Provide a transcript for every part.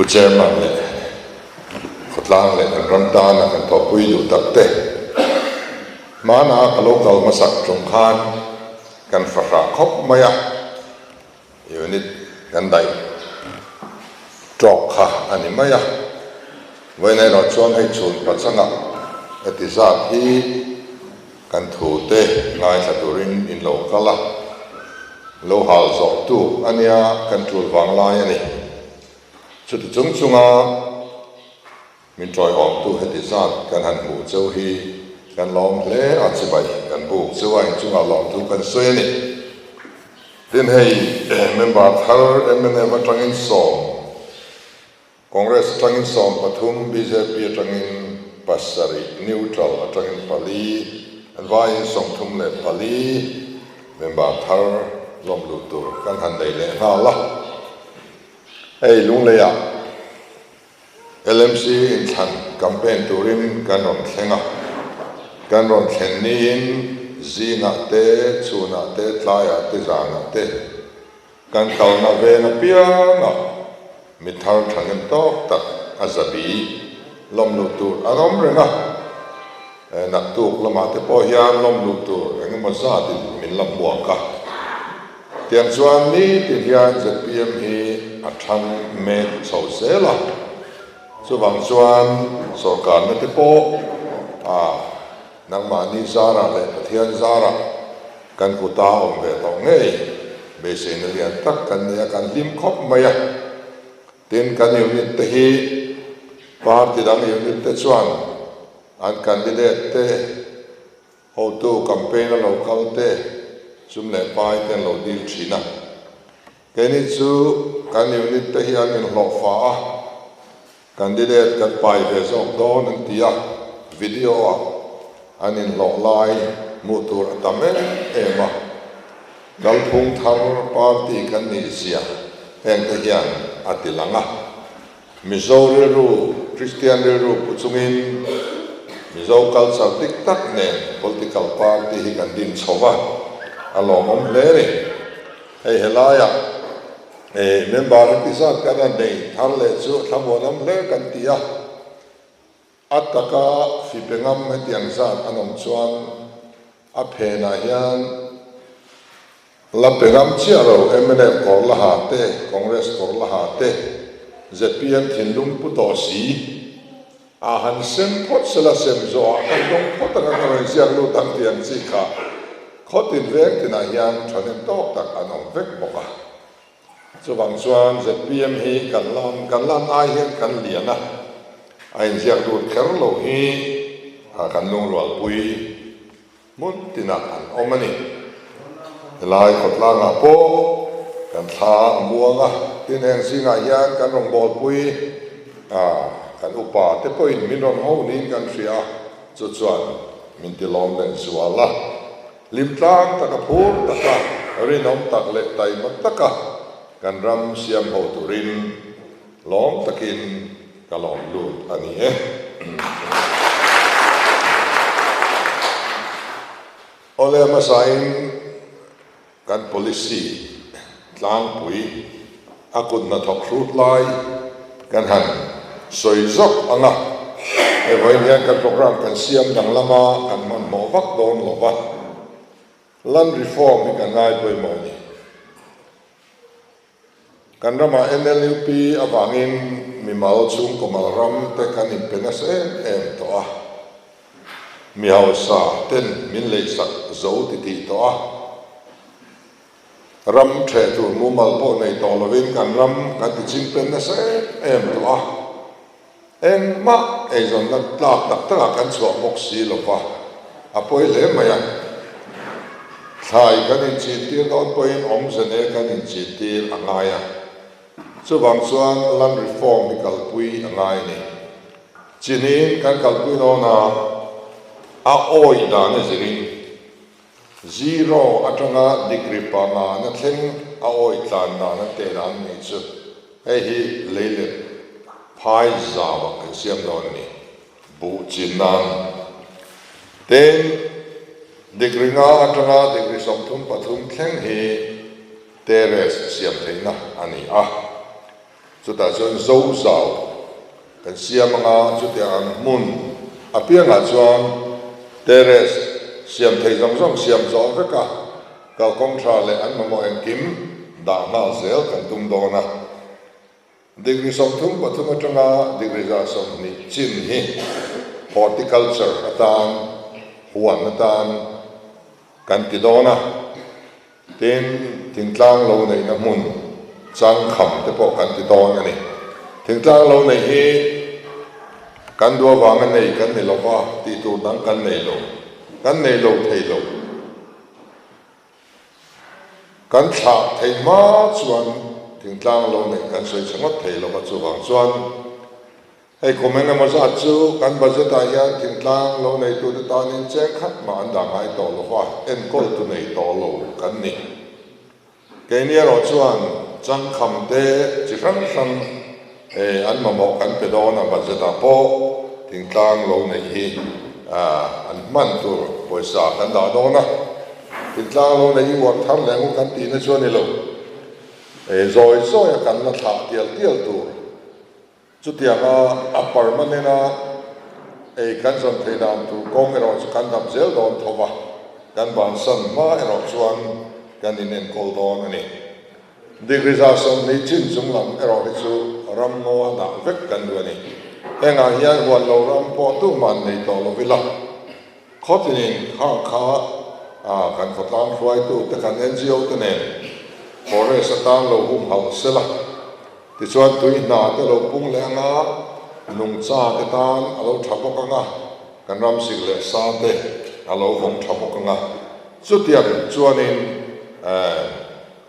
chairman le khotlang le ramdan kan to pui du takte mana local masak chungkhan kan fara khop maya unit kan dai trok kha ani maya when I not chuan hai chun pachanga atizat hi kan thu te ngai thaturin in lokala lo hal zok tu ania control wang lai ani chu tu chung chunga min troi om tu atizat kan han mu chau hi kan lom hle a chibai kan bu chuai chunga lom tu kan soi ni tin hei member thar MNA watangin som Congress atangin som pathum BJP atangin pasari neutral atangin pali advai som thum le pali member thar lom lu tu kan han dei le ha la ei lung le ya LMC in than campaign turin kan ron thlenga kan ron thlen ni in zinga te chuna te tlaya te zanga te kan kalna ve na pianga mithal thangin tok tak azabi lom lu tu arom renga na tuk lama te po hian lom lu tu eng ma za ti min lam buang ka tiang chuan ni ti hian ZPM hi a thang me chho sela chu wang chuan sarkar na te po nang mani zara le pathian zara kan kuta om ve to ngei be se na lian tak kan ne kan lim khop maya tin kan unit te hi party dang unit te chuan an candidate te ho tu campaign local te sum le pai ten lo dil china keni chu kan unit te hi an in lo fa candidate kan pai ve zo don an tia video anin lo lai mutur atame ema galphung thar party kan ni sia heng te hian atilanga mizo ru Christian ru puchungin mizo culture tik tak ne political party hi kan din chowa along om leri ei helaya member ti sa kan nei thar le chu thamonam le kan tia ataka fipengam hetiang zat anom chuan a phena hian lapengam chiaro MNA korla ha te Congress korla ha te ZPM thinlung puto si a han sem phot sela sem zo a kan dong phot ka ka siang lu tang tiang chi kha khotin vek tina hian thanem tok tak anom vek boka chuwang chuan ZPM hi kan lam ai hian kan liana ain ziak lut kher lo hi kan lung rual pui mun tina an omani lai khotla nga po kan tha muanga tin heng singa hian kan rong bol pui kan upa te poin min ron ho nin kan ria chu chuan min ti lom len zuala lim tlang taka phur taka rinom tak le tai mat taka kan ram siam ho turin lom takin kalom lut ani ole masain kan policy tlang pui akut na thok rut lai kan han soi zok anga voi hian kan program kan siam dang lama kan man mo vak don lova land reform hi kan ngai poi mo ni kan rama NLUP awangin mi mal chung komal ram te kan in penas em to a mi hau sa ten min le sak zo ti to a ram the tu mu mal po nei to lovin kan ram kan ti ching penas em to a en ma e zon na tlak tak tak kan chuak mok si lova apoi le maya thai kan in chi tir don poin om zene kan in chi tir angaya chu wang chuan land reform mi kalpui angai ni chinin kan kalpui no na a oi da na zirin zero atanga degree pa na thleng a oi tlan na te ran ni chu hei hi leile phai zawa kan siam don ni bu chinan ten degree nga atanga degree somthum pathum thleng hi teres siam theina ani chu ta chuan zo zau kan siam anga chu tiang mun a pianga chuan terrace siam thei zong zong siam zo veka kal kong tha le an mamo en kim da na zel kan tum dona degree som thum pathum atanga degree za som ni chin hi horticulture atan huan atan kan ti dona tin tingtlang lo nei na mun chang kham te po kan ti dona ni tingtlang lo nei hi kan do wang nei kan nei lo ba ti tu dang kan nei lo thei lo kan tha thei ma chuan tingtlang lo nei kan soi changot thei lo ba chu wang chuan hei komen ma za chu kan ba za ta ya tingtlang lo nei tu ta nin cheng khat ma an da ngai to lo wa en kol tu nei to lo kan ni ke ni ro chuan chang kham te chi ram sam an ma mo kan pe do na ba za ta po tingtlang lo nei hi an man tu poisa kan da do na tingtlang lo nei wa tham le ngu kan ti na chuan ni lo rồi rồi kan na tha tial tu chu tianga apar manena kan zon thei dan tu kong ero chu kan dam zel don thowa kan ban san ma ero chuan kan inen kol don ani degree za som nei chin chung lam ero hi chu ram no da vek kan du ani enga hian wan lo ram po tu man nei to lo vila khotinin kha kan khotang khwai tu te kan NGO te ne kore satan lo hum hal sela ti chuan tui na te lo pung le nga nung cha te tan alo thapok anga kan ram sig le sa te alo hong thapok anga chu tiang chuanin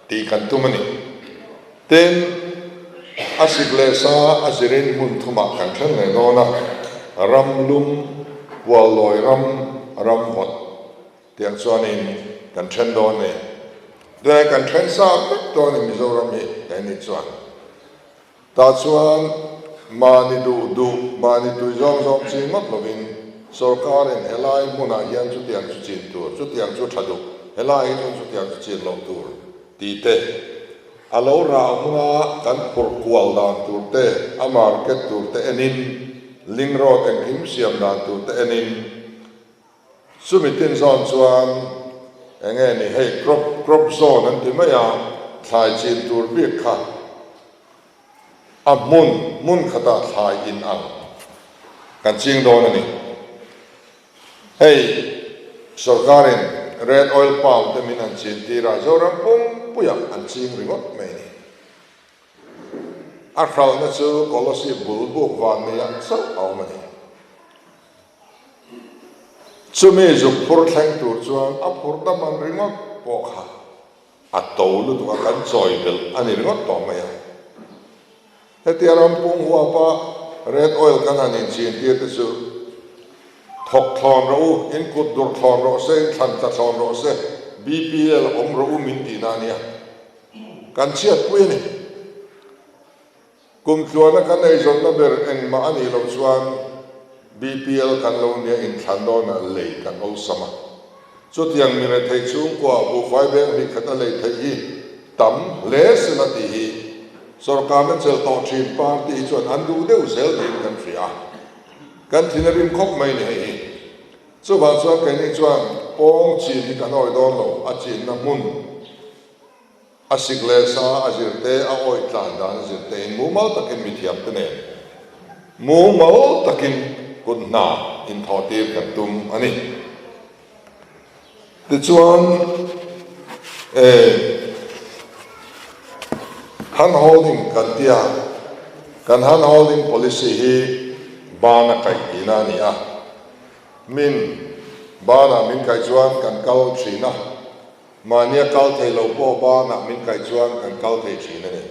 ti kan tumani ten asig le sa azirin mun thuma kan than le dona ram lum wal loi ram hot tiang chuanin kan than don ne doi kan than sa to ni mizoram hi dai ni chuan ta chuan mani du mani tu zong chi mat lovin sarkar en helai muna hian chu tiang chu chin tur chu tiang chu thadu helai chu tiang chu chin lo tur ti te alo ra muna kan por kwal dan tur te a market tur te enin ling road en kim siam dan tur te enin sumitin zon chuan enge ni hei crop zone an ti maya thai chin tur bi kha a mun khata thai in ang kan ching don ani hei sarkarin red oil palm te min an chin ti ra zoram pum puya an ching ringot mai ni a khral na chu policy bulbu van ne yang so au mani chumi zu phur thleng tur chuan a phur da man ringot po kha a tolu tu kan choi bel ani ringot to mai heti aram pung huwa pa red oil kan anin chin ti te chu thok thon ro in kut dur thon ro se than ta thon ro se BPL om ro min ti na nia kan chiat pui ni kum chuan kan ei zon na ber en ma ani lo chuan BPL kan lo nia in than don na le kan o sama chu tiang mi re thei chung kwa bu fai beng ni khata le thei hi tam le se na ti hi sarkar men chel to thin party chuan an du deu sel din kan fria kan thinarim khop mai ni hi chu ba chuan kan ni chuan pong chin ni kan oi don lo a chin na mun a sigle sa a jirte a oi tlan dan jirte mu mal takin mi thiam te ne mu mal takin kun na in thotir kan tum ani ti chuan handholding kan tia kan handholding policy hi bana kai ina ni a min bana min kai chuan kan kal thina mania kal thei lo po bana min kai chuan kan kal thei thina ni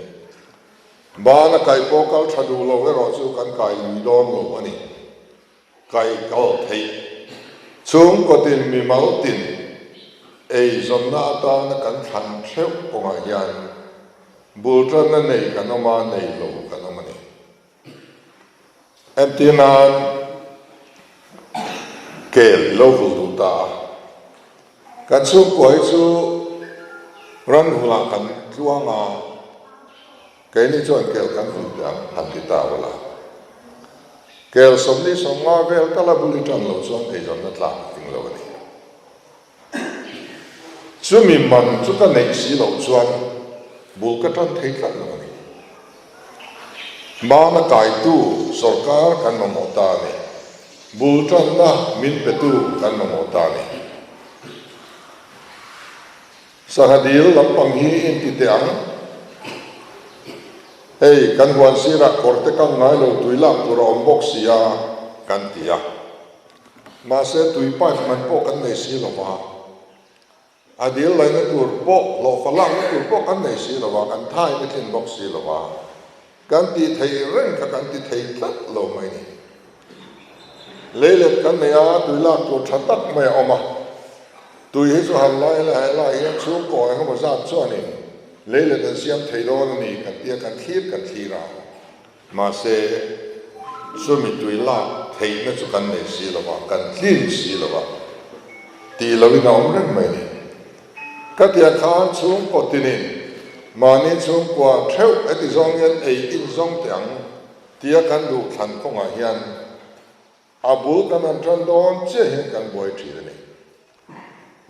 bana kai po kal thadu lo ro chu kan kai lui don lo ani kai kal thei chung ko tin mi mal tin ei zonna ta na kan than theu ko ma hian bultran na nei kanoma nei lo kanoma ni emptinan kel lo vu ta kan chu koi chu ran hula kan tluanga cái này chọn kêu căn hụt đang hẳn đi tao là kêu sống đi sống ngõ về ta là bùi tròn lâu chọn cái chọn đất lạc tiếng lâu này chú mình mặn chú ta này xí lâu chọn bùi cái tròn thấy lắm lâu này mà nó cải tu sổ cá căn mà mỏ ta này bùi tròn na min bê tu căn mà mỏ ta này sahadil làm bằng hi in ti tiang hey kan huan sira korte kan ngai lo tuila tura ombok sia kan tia ma se tui pa man po kan nei si lo wa adil lai na tur po lo falang na tur po kan nei si lo wa kan thai na thin bok si lo wa kan ti thei ren ka kan ti thei tat lo mai ni lelet kan nei a tuila tur thatak mai oma tui hi chu han lai yan chu ko ha ma sa chu ani leile da siam theilo ni kan tia kan thir ra ma se sumi tui la thei na chu kan nei si lo wa kan thin si lo wa ti lo ni nom ren mai ni ka tia khan chung ko tinin ma ni chung kwa theu ati zong yan ei in zong tiang tia kan du than ko nga hian abu kan an tran don che hen kan boi thi ni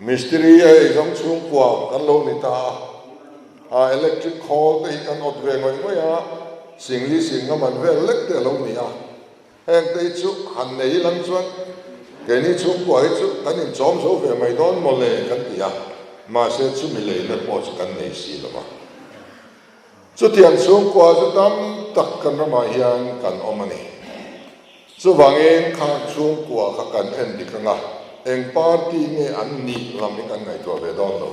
mystery ai giống chung qua kan lo ni ta electric call te kan ot ve ngoi ya singli sing man ve lek te lo ni a heng te chu han nei lang chuan ke ni chung qua hi chu kan in chom so ve mai don mo le kan ti a ma se chu mi le na po chu kan nei si lo ma chu tiang chung qua chu tam tak kan ra ma hian kan omani chu wangin kha chung qua kha kan en dik nga eng party nge an ni lam kan ngai to ve don lo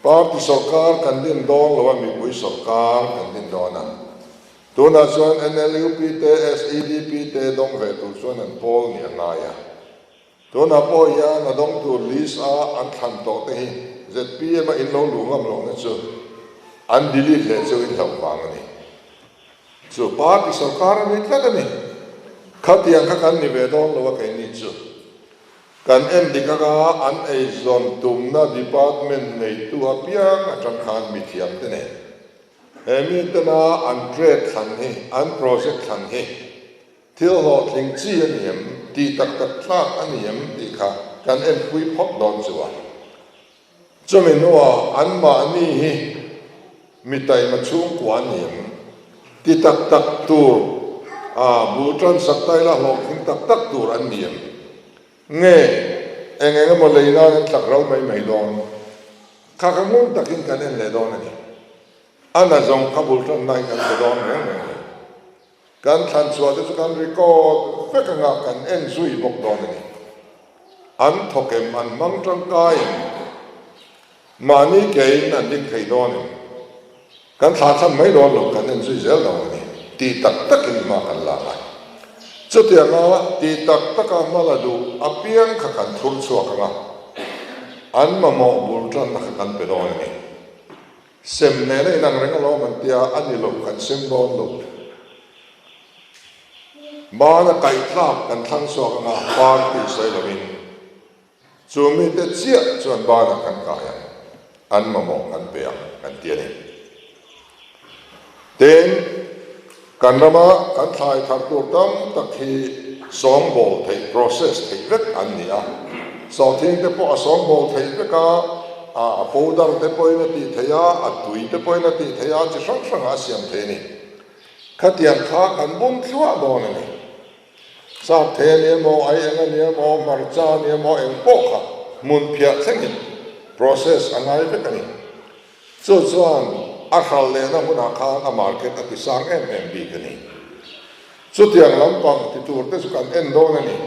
party sarkar kan din don lo mi bui sarkar kan din don an to na chuan NLUP te SEDP te dong ve tu chuan an pol ni anga ya to na po ya na dong tu lisa an than to te hi ZPM in lo lu ngam lo na chu an delete le chu in thong wang ni chu party sarkar ni tla ni khatiang kha kan ni ve don lo ka ni chu kan em dikaga an ei zon tumna department nei tu apiang atang khan mi thiam te ne emi tana an trade khan he an project khan he thil ho thing chi aniam ti tak tak thla aniam ti kha kan em pui phok don chuwa chumi noa an ma ni hi mi tai ma chung kwa aniam ti tak tak tur bu tran sak tai la ho thing tak tak tur an niam nghe anh mà lấy ra nên thật rau mấy don khá khá muốn takin cái nên lấy don này anh là dòng kabul trong này cái don này cái thanh xuân thì cái record phải cái ngã cái en suy bốc don này anh thọc em anh mang trong cái mà ní cái anh đi khai don này cái thà thà mấy don luôn cái en suy dễ don này thì tất tất cái mà cái là chút tiền mà thì tất tất cả mà là đủ apiang khắc khăn thul chuộc nga anh mà mò bùn trăn khắc khăn bê đôi này xem này này năng rèn lo mình tia anh đi lục khăn xem đôi lục mà nó cày tháp khăn thăng chuộc nga ban thì say là mình chú mình để chia chuẩn ban là khăn cày anh mà mò khăn bê khăn tia này đến kan rama kan thai thar tur tam takhi song bol thei process thei vek an ni a so thing te po song bol thei veka powder te po ina ti theya tui te po ina ti theya chi sang sang a siam the ni khatian kha kan bum thua don ni sa the ni mo ai anga ni mo marcha ni mo eng po kha mun phia theng process angai vek ani so chuan akhal le na huna khan a market ati sang MMB kani chu tiang lampang ti tur te kan en don ani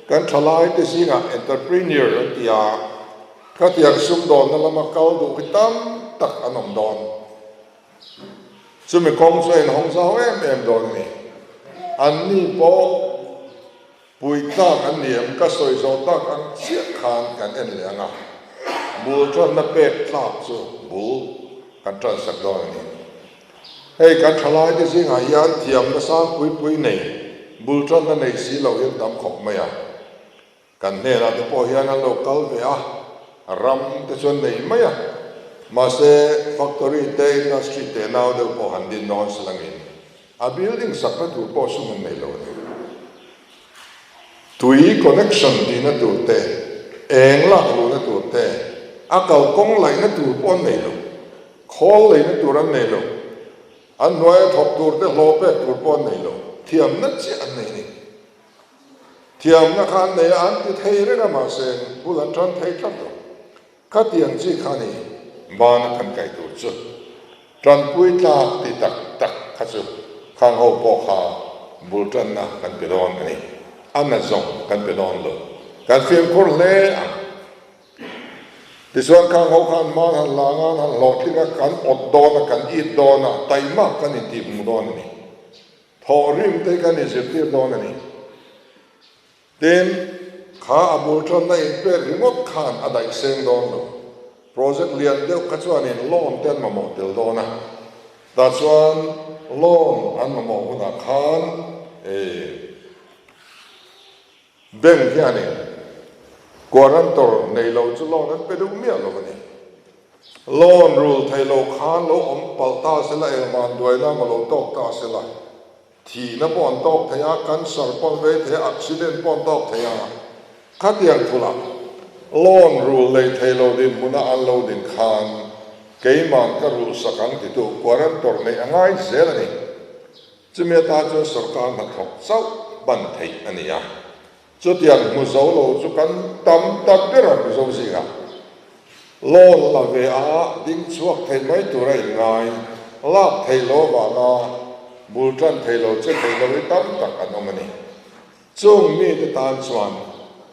kan thalai te singa entrepreneur tia ka tiang sum don na lama kau du hitam tak anom don chu me kong so en hong sao MM don ni an ni po pui ta an niam ka soi zo ta kan chia khan kan en le anga bul tron na pek thlap chu bul kan tran sak do ni hey kan thalai te sing a yan thiam na sang pui nei bul tron na nei si lo yen dam khop mai a kan ne ra te po hian a local ve a ram te chon nei mai a mà sẽ factory te industry te nào đều bỏ hẳn đi non selangin a building sắc nó tụ bỏ xuống này luôn tùy connection đi nó tụ te eng lạc luôn nó tụ te a cầu công lại nó tụ bỏ này luôn call lại nó tụ ra này luôn anh nói thọc tụ te lô pe tụ bỏ này luôn thiam nó chỉ anh này nè thiam nó khăn này anh thì thấy đấy là mà sẽ bulan tròn thấy chắc rồi các tiền chỉ khăn này mà nó thành cái tổ chức tròn cuối ta thì tắc khá chứ khang hậu bỏ khá bùi tròn na cần bị đòn này anh là dòng cần bị đòn rồi cần phiền khổ lệ thì xuân khang hậu khăn mà hắn là ngang hắn lọt thì cần ọt đòn cần ít đòn tay mắc cần ít tìm đòn này thọ rim tay cần ít dẹp tiếp đòn này đến khá bùi tròn này về remote khan ở đại sen đòn rồi project lian deuh kha chuan in loan ten ma mo tel dona ta chuan loan an ma mo huna khan bank hian guarantor nei lo chu loan an pe du mia lo ni loan rule thai lo khan lo om pal ta se la el man duai na ma lo tok ta se la thi na pon tok thaya kan sar pon ve the accident pon tok thaya khat yang thula loan rule lei thei lo din muna an lo din khan keiman ka rule sakang ti tu guarantor nei angai zel ani chimia ta chu sarkar na thok chau ban thei ania chu tian mu zo lo chu kan tam tak pera mu zo si ga loan la ve a ding chuak thei mai tu rai ngai lak thei lo ba na bultan thei lo che thei lo tam tak anomani chung mi te tan chuan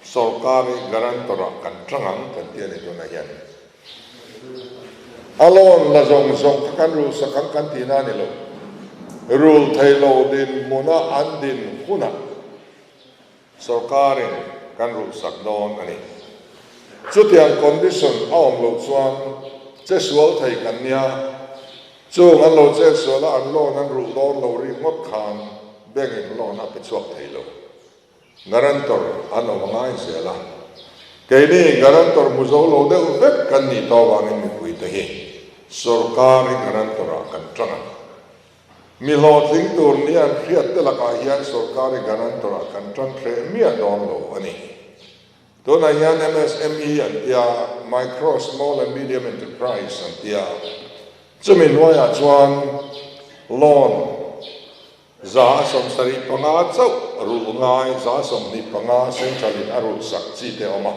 सरकारी garantor kan trangang kan tian itu na yan alon la zong zong kan ru sakang kan tina ni lo rule thailo din muna an din huna sarkarin kan ru sak don ani chutiang condition aom lo chuan che sual thai kan nia chung an lo che sual an lo nan ru don lo ri ngot khan bengin lo na pe chuak thailo garantor ano mangai sela keini garantor muzo lo de vet kan ni to wang ni pui te hi sarkari garantor kan tranga mi lo thing tur ni an khiat te la ka hian sarkari garantor kan tran thre mi don lo ani to na yan MSME an ya micro small and medium enterprise an ya chumin waya chuan loan za som sari panga chau rul ngai za som ni panga central in arul sak chi te oma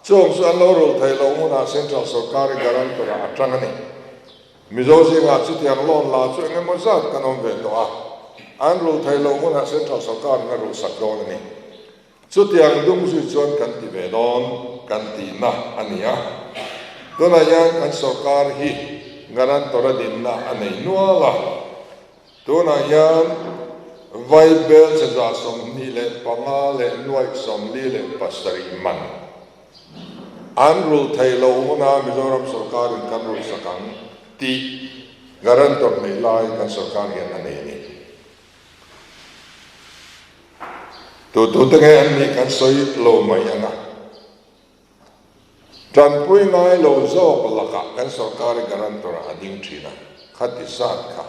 chung su an lo rul thai lo muna central sarkari garantor atangani mizo ji nga chu tiang lon la chu nge mo zat kanom ve to a an rul thai lo muna central sarkar na rul sak don ni chu tiang dung su chuan kan ti ve don kan ti na ania dona yang kan sarkar hi garantor din na anei nuala tuna yan vai bel se za som ni le panga le nuai som li le pasari man an rul thai lo muna mizoram sarkar in kan rul sakang ti garantor nei lai kan sarkar yan ane ni tu te an ni kan soi lo mai anga tran pui ngai lo zo palaka kan sarkar garantor ading thina khati sat kha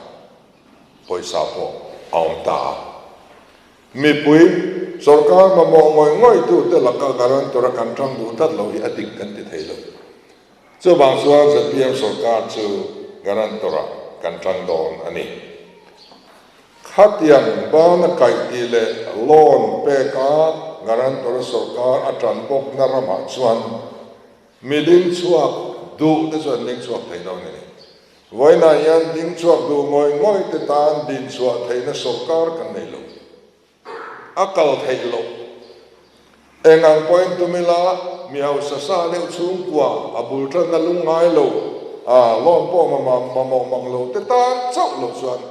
poisa po aung ta mi pui sarkar ma mo ngoi tu te la ka garantor kan tang du tat lo hi adik kan ti thei lo chu bang suan sa pm sarkar chu garantor kan tang don ani khatian ba na kai ti le loan pe ka garantor sarkar atran bok na rama chuan midin chuak du te chuan ning chuak thei lo ni voi na yan ding chuak du ngoi te tan din chuak thei na sarkar kan nei lo akal thei lo engang point tu mila miau sa sa le chung kwa abul tran na lung ngai lo lon po ma mang lo te tan chau lo chuan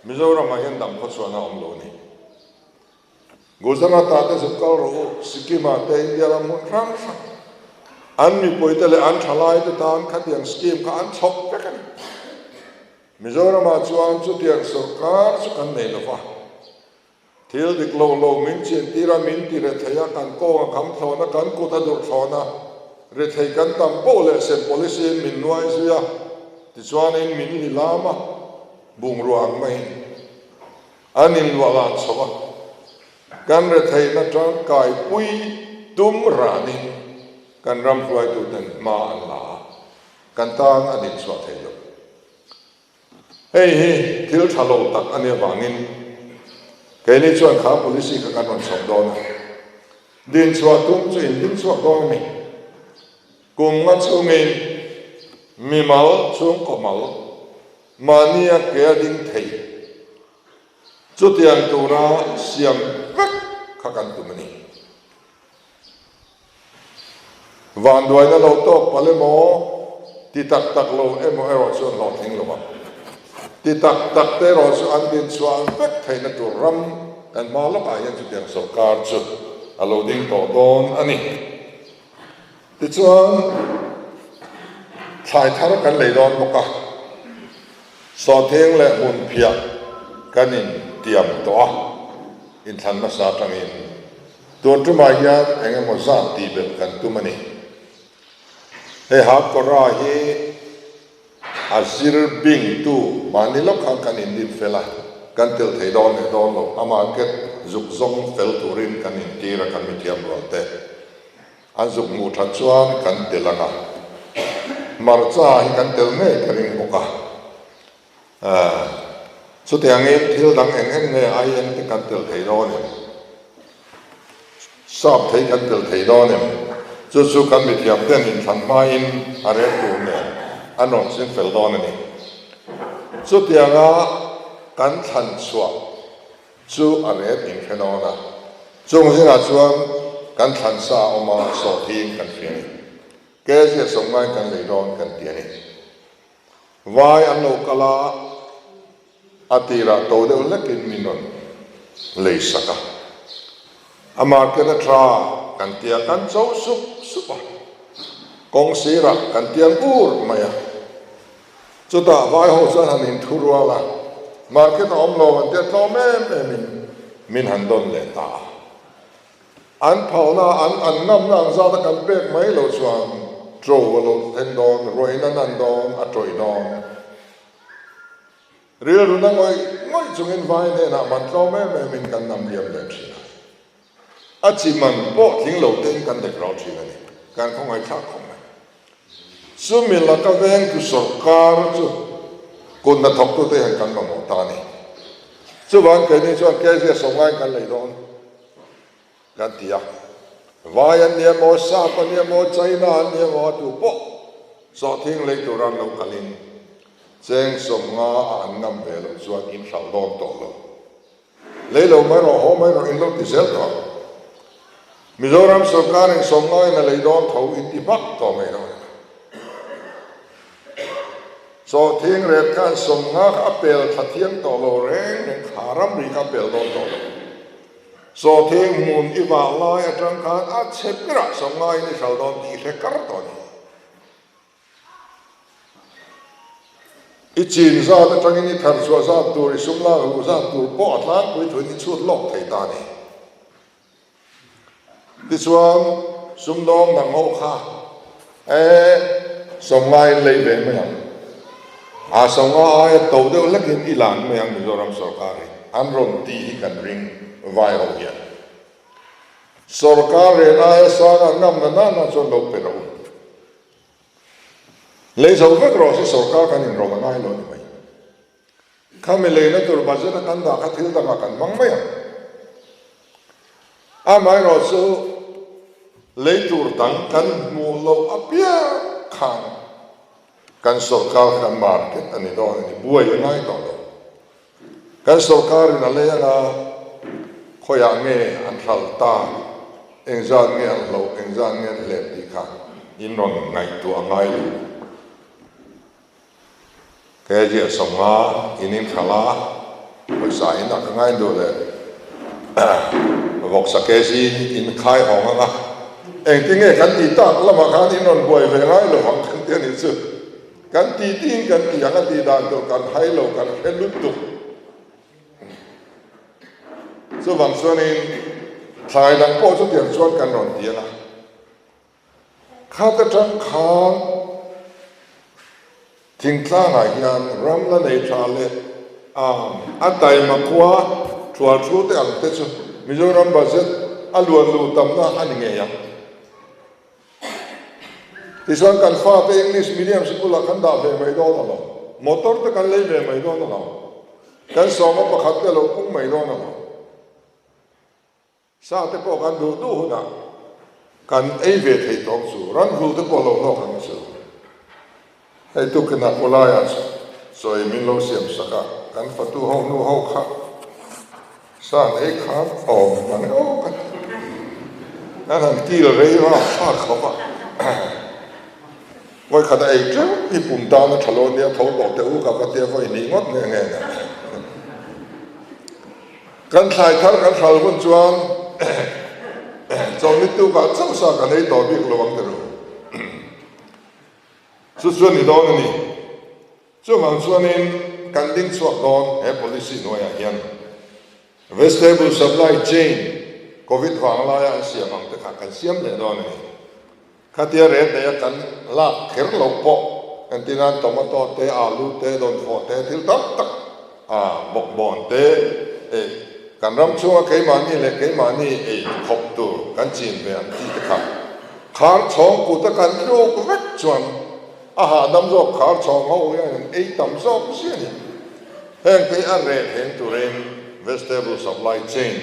mizoram ma yan dam kho chuan a om lo ni Gujarat ta te zakal ro sikima te India la mun rang sang an mi poite le an thalai te tan khatiang scheme ka an chok pe kan Mizoram ma chuan chu tiang sarkar chu kan nei lo fa thil dik lo min chen tira min tira thaya kan ko kham thona kan ko ta dur thona re thei kan tam po le sen policy min nuai zia ti chuan in min ni lama bung ruang mai anin walan sowa kan re thei na tang kai pui tum rani kan ram huai tu ten ma an la kan tang anin chwa thei lo hei thil thalo tak ania wangin cái này chuan khá policy các anh còn sống đó nè điền chua tung cho in điền chua đó mình cùng ngắt xuống mình mi máu xuống có máu mà nia kia điền thầy chút tiền tu ra xiêm vắt các anh tụi mình vạn đuôi nó lâu to phải lấy mỏ thì tắc tắc lâu em mỏ rồi chuan lâu thình lâu thì tắc tắc thế rồi chuan điền chua vắt thầy nó tu ram kan malok ayan chu tiang sarkar chu aloading to don ani ti chuan thai thar kan lei don boka so theng le mun phia kanin tiam to in than na sa tangin ton tu mai ya enge mo za ti bel kan tu mani he ha ko ra hi azir bing tu manilok kan in din fela kan tel thei don ne don lo ama ke zuk zong fel turin kan in tira kan mi tiam rote an zuk mu than chuan kan telanga mar cha hi kan tel me karing boka chu tiang em thil dang eng nge ai en te kan tel thei don ne sap thei kan tel thei don ne chu kan mi tiam ten in than mai in are tu ne anon sin fel don ne chu tianga kan than chua chu aret in phenona chung singa chuan kan than sa oma so thing kan fiani ke se songai kan leidon kan tiani vai an lo kala atira to de lekin minon leisaka ama ke na tra kan tia kan chau sup supa kong sira kan tian ur maya chu ta vai ho san han in thuruala market om lo an te to me min han don le ta an phau na an nam na za ta kan pek mai lo chuan tro lo ten don roi na nan don a troi don ril ru na ngoi chung in vai ne na man to me min kan nam liam le thina a chi man po thing lo ten kan de ro thina ni kan khong ai thak khong su mi la ka veng tu sarkar chu kun na thok tu te han kan mo ta ni chu wan ke ni chuan ke se songai kan lei don kan tia vai an nia mo sa pa nia mo china an nia mo tu po so thing lei tu ram lo kalin cheng songa an nam ve lo chuan in sal don to lo lei lo mai ro ho mai ro in lo ti sel to Mizoram sarkar in songai na lei don tho in ti bak to mai ro so thing red kan songa apel thathiam to lo reng nen kharam ri ka pel don to so thing mun iwa lai atang khan a chepra songa ni sal don ti se kar to ni ichin za ta tang ni thar so za tu ri sumla ru za tu po atlan pui thoi ni chut lok thei ta ni this one sumdong nang ho kha songa lei ve me a songa ai to de lakin ilan me ang Mizoram sarkar an ron ti kan ring vai ho ya sarkar na sa ngam na chon lo pe ro le zo ka ro si sarkar kan in ro na lo ni mai khame le na tur budget kan da ka thil da kan mang mai a mai ro so le tur dang kan mu lo apia khan kan sarkar kan market ani do ni buai ngai to kan sarkar na le na khoya nge an thal ta engzan nge lo engzan nge le ti kha in ron ngai tu ngai lu ke je songa inin khala poi sa in ka ngai do le vok sa ke si in khai hong nga eng ti nge kan ti ta la ma khan in ron buai ve ngai lo hang kan ti ni chu kan ti ting kan ti yang ti dan to kan hai lo kan he lu tu so wang suan in thai dang po chu tiang chuan kan ron ti na khát trăng khang thình tlang à hiền ram la nei tra le a tai ma kwa chua chu te ang te chu Mizoram budget aluan lu tam na hani nge yang tisan kan fa te English medium school a kan da ve mai do na lo motor te kan lei ve mai do na lo kan so ma pakhat te lo kung mai do na lo sa te po kan du na kan ei ve thei tong chu ran hul te po lo no kan chu ei tu kana pola ya so ei min lo siam saka kan fatu ho nu ho kha sa ei kha man o kan han ti lo rei ra kha kha ba ngồi khát ấy chứ cái bùn ta nó thở lộn đi thấu bỏ tiêu cả cái tiêu phải ní ngót nghe nghe nè căn sai thar căn sai quân chuan trong nít tu cả trong sa cái này đòi biết lo bằng thế rồi chút chuan đi đâu nè chuan hàng chuan nên căn định chuột đòn hệ policy nói hiền vegetable supply chain covid vàng lại anh xem bằng tất cả cái xem để đó này katia re te kan la kher lo po antinan tomato te alu te don fo te thil tak tak bok bon te kan ram chunga ke mani e khop tu kan chin ve an ti te kha khar chong ku ta kan ro ku vet chuan ha dam zo khar chong ho ya e tam zo ku sia ni heng pe an re hen tu ren vegetable supply chain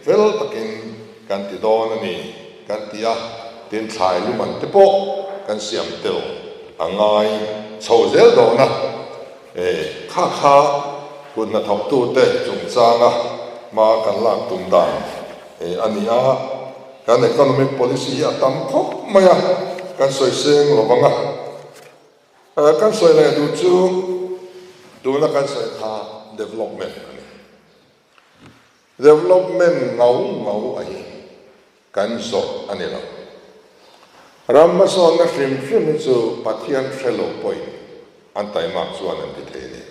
fel takin kan ti don ni kan ti tin thai lu man te po kan siam tel angai chho zel do na kha kun na thop tu te chung changa ma kan lak tum dan ania kan economic policy atam khop maya kan soi seng lo banga kan soi le du chu tu na kan soi kha development ngau ai kan so ani lo Ramason na film chu pathian fellow point antai mak chuan an ti thei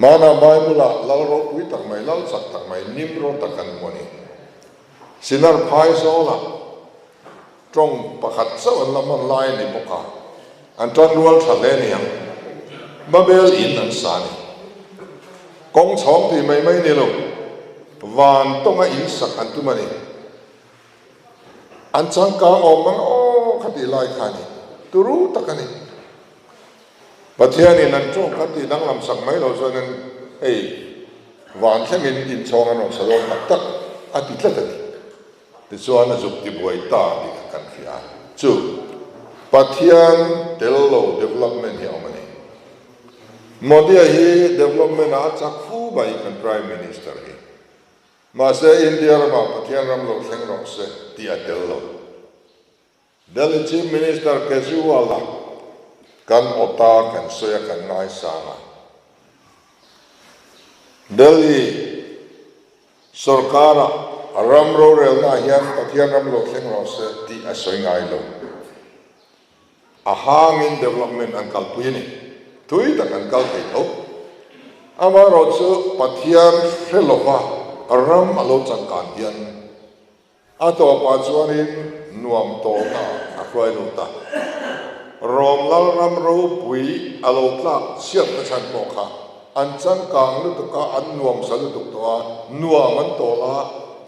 mana bible la ro wi tak mai lal sak tak mai nim ro takan moni sinar phai zola trong pakhat so an lamon lai ni boka an ton rual thale ni yang babel in an sani kong chong ti mai ni lo van tonga in sak an tu mani an chang ka omang khati lai khani turu takani pathiani nan chong khati dang lam sak mai lo zonen van thangin in chong an salon tak ati tlatani ti chuan a zup ti buai ta ni kan fia chu pathian tello development hi amani modi hi development a chak fu bai kan prime minister hi ma se india ma pathian ram lo thleng ro se ti a tello Delhi Chief Minister Kejriwal kan ota kan soya kan nai sanga Delhi sarkara ramro rel na hian pathian ram lo thleng ro se ti a soi ngai lo a hangin development an kalpuini tui ta kan kal thei tho ama ro chu pathian felowa ram alo changkan hian ato pa chuanin nuam to na akwai lu ta rom lal ram ro pui alo tla siat na chan mo kha an chan kang lu to ka an nuam sal tu to nuam an to la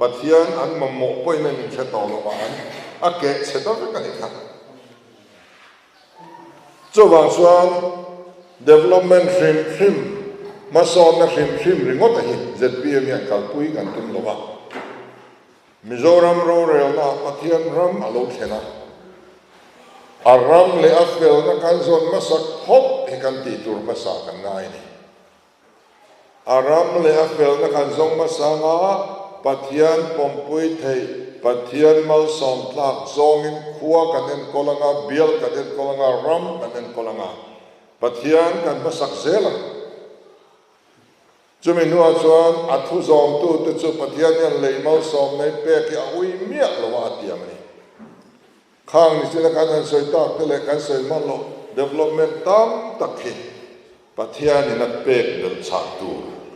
pathian an mammo poi na min che to lo an a ke che to ka ni kha chu wang chuan development film ma son na film ringot a hi zpm ya kal pui kan tum lo wa Mizoram ro rel na pathian ram alo thena aram le afel na kan zon masak hop he kan ti tur masa kan nai ni aram le afel na kan zong masanga pathian pompui thei pathian mal som tlak zongin khuwa kanen kolanga bial kanen kolanga ram kanen kolanga pathian kan masak zela chumi nuwa chuan athu zom tu chu pathian yan leimal som nei pe ki aui mia lo wa tiam ni khang ni sila kan soi ta tele kan soi man lo development tam takhi pathian in at pe del cha tu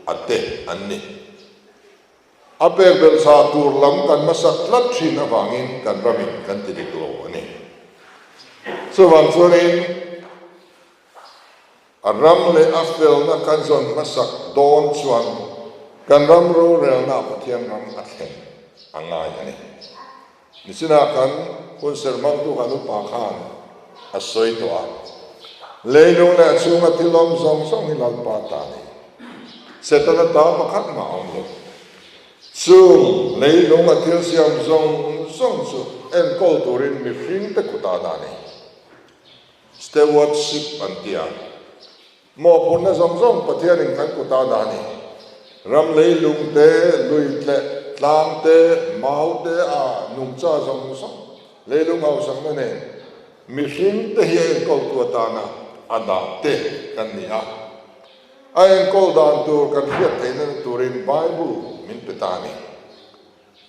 ate anni ape bel sa tur lam kan masak lat thin awangin kan ramin kan ti dik lo ani so wang chuanin a ram le a fel na kan zon masak don chuan kan ram ro rel na pathian ram a thleng angai ani nisina kan hun sermang tu kanu pa khan a soi to a leilung le chunga tilom zong song hi lal pa ta ni setana ta pakhat ma om lo chung leilung a til siam zong song chu en kol turin mi hring te kuta da ni stewardship an tia mo punna zong zong pathian in kan kuta da ni ram leilung te lui tle tlang te mau te a nung cha zong song leilung au sang na ne mi hring te hi en kol tu ta na ada te kan ni a ai kol dan tur kan fiat thein turin bible min petani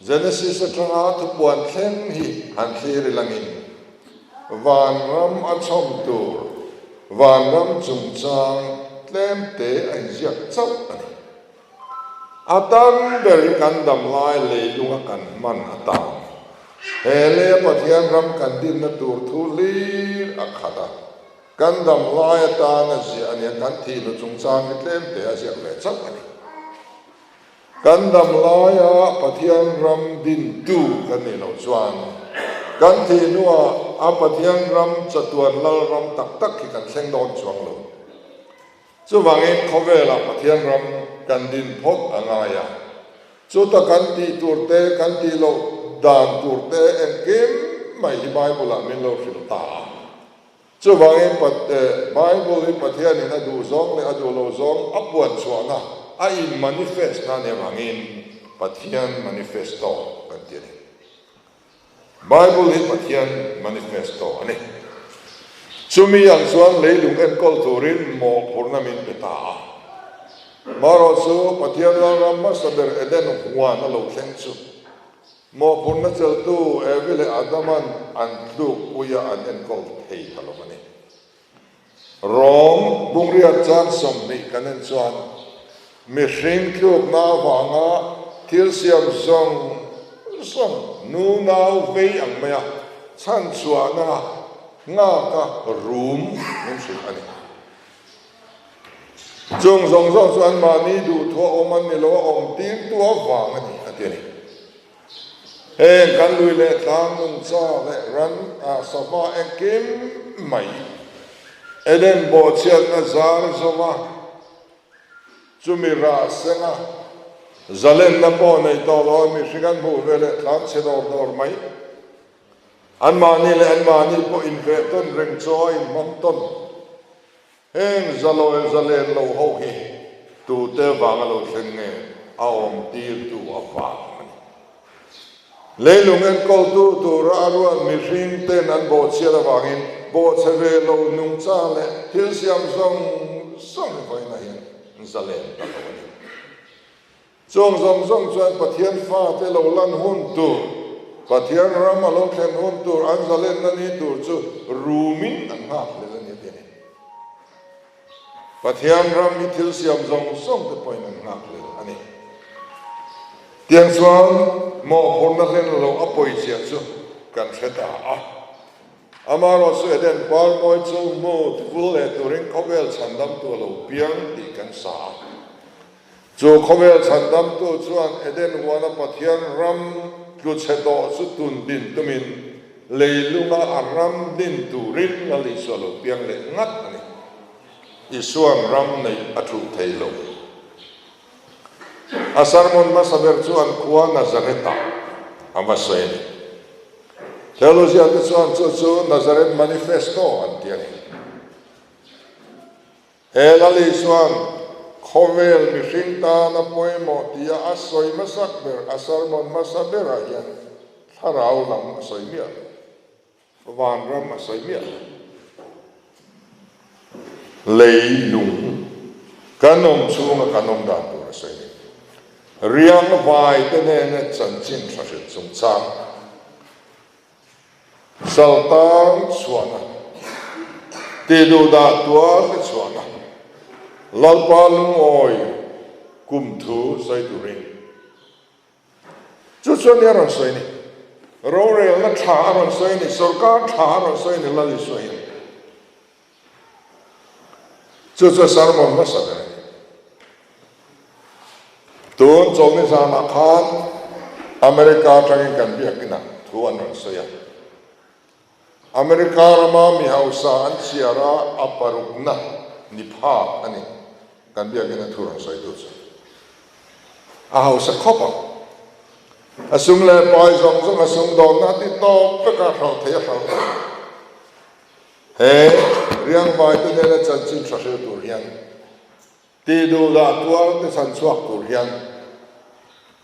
genesis atanga tu puan thleng hi han thlir langin van ram a chom tur van ram chung chang tlem te an ziak chau ani atan ber kan dam lai le lunga kan man atan hele pathian ram kan din na tur thu lir akhada kan dam lai ta na zi ani kan thi lu chung chang tlem te a ziak le chau ani kan dam lai a pathian ram din tu kan ni lo chuan kan thi nuwa a pathian ram chatuan lal ram tak tak ki kan thleng don chuang lo chu wangin khowela pathian ram kan din phot angaya chu ta kan ti turte kan ti lo dan turte en kim mai hi bible min lo fil ta chu wangin bible hi pathian in adu zong le adu lo zong apuan chuana a in manifest na ne wangin pathian manifesto kan ti bible hi pathian manifesto ani chumi yang chuan leilung en kol turin mo purnamin peta maro chu pathian ram ma saber eden huan lo thleng chu mo purna chel tu evile adaman an tu puya an en kol thei thalo ani rom bungria chan som ni kanen chuan mi hring kluk na wanga thil siam zong song nu nau vei ang maya chan chuana nga ka room min sin ani chung zong zong chuan ma ni du thua oman ni lo om tim tu awang ani atiani en kan lui le tlang nung cha le ran a sama en kim mai eden bo chian na zar zoma chumira senga zalen na po nei to lo mi sigan bu vele tlang se dor mai an mani le an mani po in ve ton reng cho in mom ton heng zalo en zalen lo ho hi tu te wang lo thleng nge a om tir tu awang leilung en kol tu tu ra ruan mi hring ten an bo chia la wangin bo cheve lo nung cha le thil siam zong song voi na hin zalen ta lo ni chong zong zong chuan pathian fa te lo lan hun tu pathian ram alo thlen hun tur an zalen na ni tur chu rumin an ha le ni te ni pathian ram mi thil siam zong song te point an ha le ani tiang chuan mo horna len lo apoi chia chu kan theta a amaro su eden par moi chu mo vul le turin kovel chandam tu lo piang ti kan sa chu kovel chandam tu chuan eden wana pathian ram lu cheto su tun din tumin leilunga aram din turin la li solo piang le ngat ani isuan ram nei athu thailo asarmon masaber chuan khuwa nazareta amasoin theologia te chuan chu nazaret manifesto an tiani elali chuan khovel mi hringta na poimo tia asoi masakber asarmon masabera yan tharau lam asoi mia van ram asoi mia leilung kanom chunga kanom dan tu asoi riang vai te ne chan chin thashit chung chang saltang chuana te do da tua te chuana lalpa lung oi kum thu sai tu ring chu chuan ya ran soi ni rore la tha ron soi ni sarkar tha ron soi ni la li soi chu sarmon na sa tuan chong ni sana khan America tangin kan biak ina thuan ron soi America rama mi hausa an siara aparukna ni pha ani kan biak ina thuran soi tu a hausa khopa asung le pai zong zong asung do na ti to pe ka thau thei thau he riang vai tu ne la chan chin thra se tu riang ti du da tuar te san chuak tu riang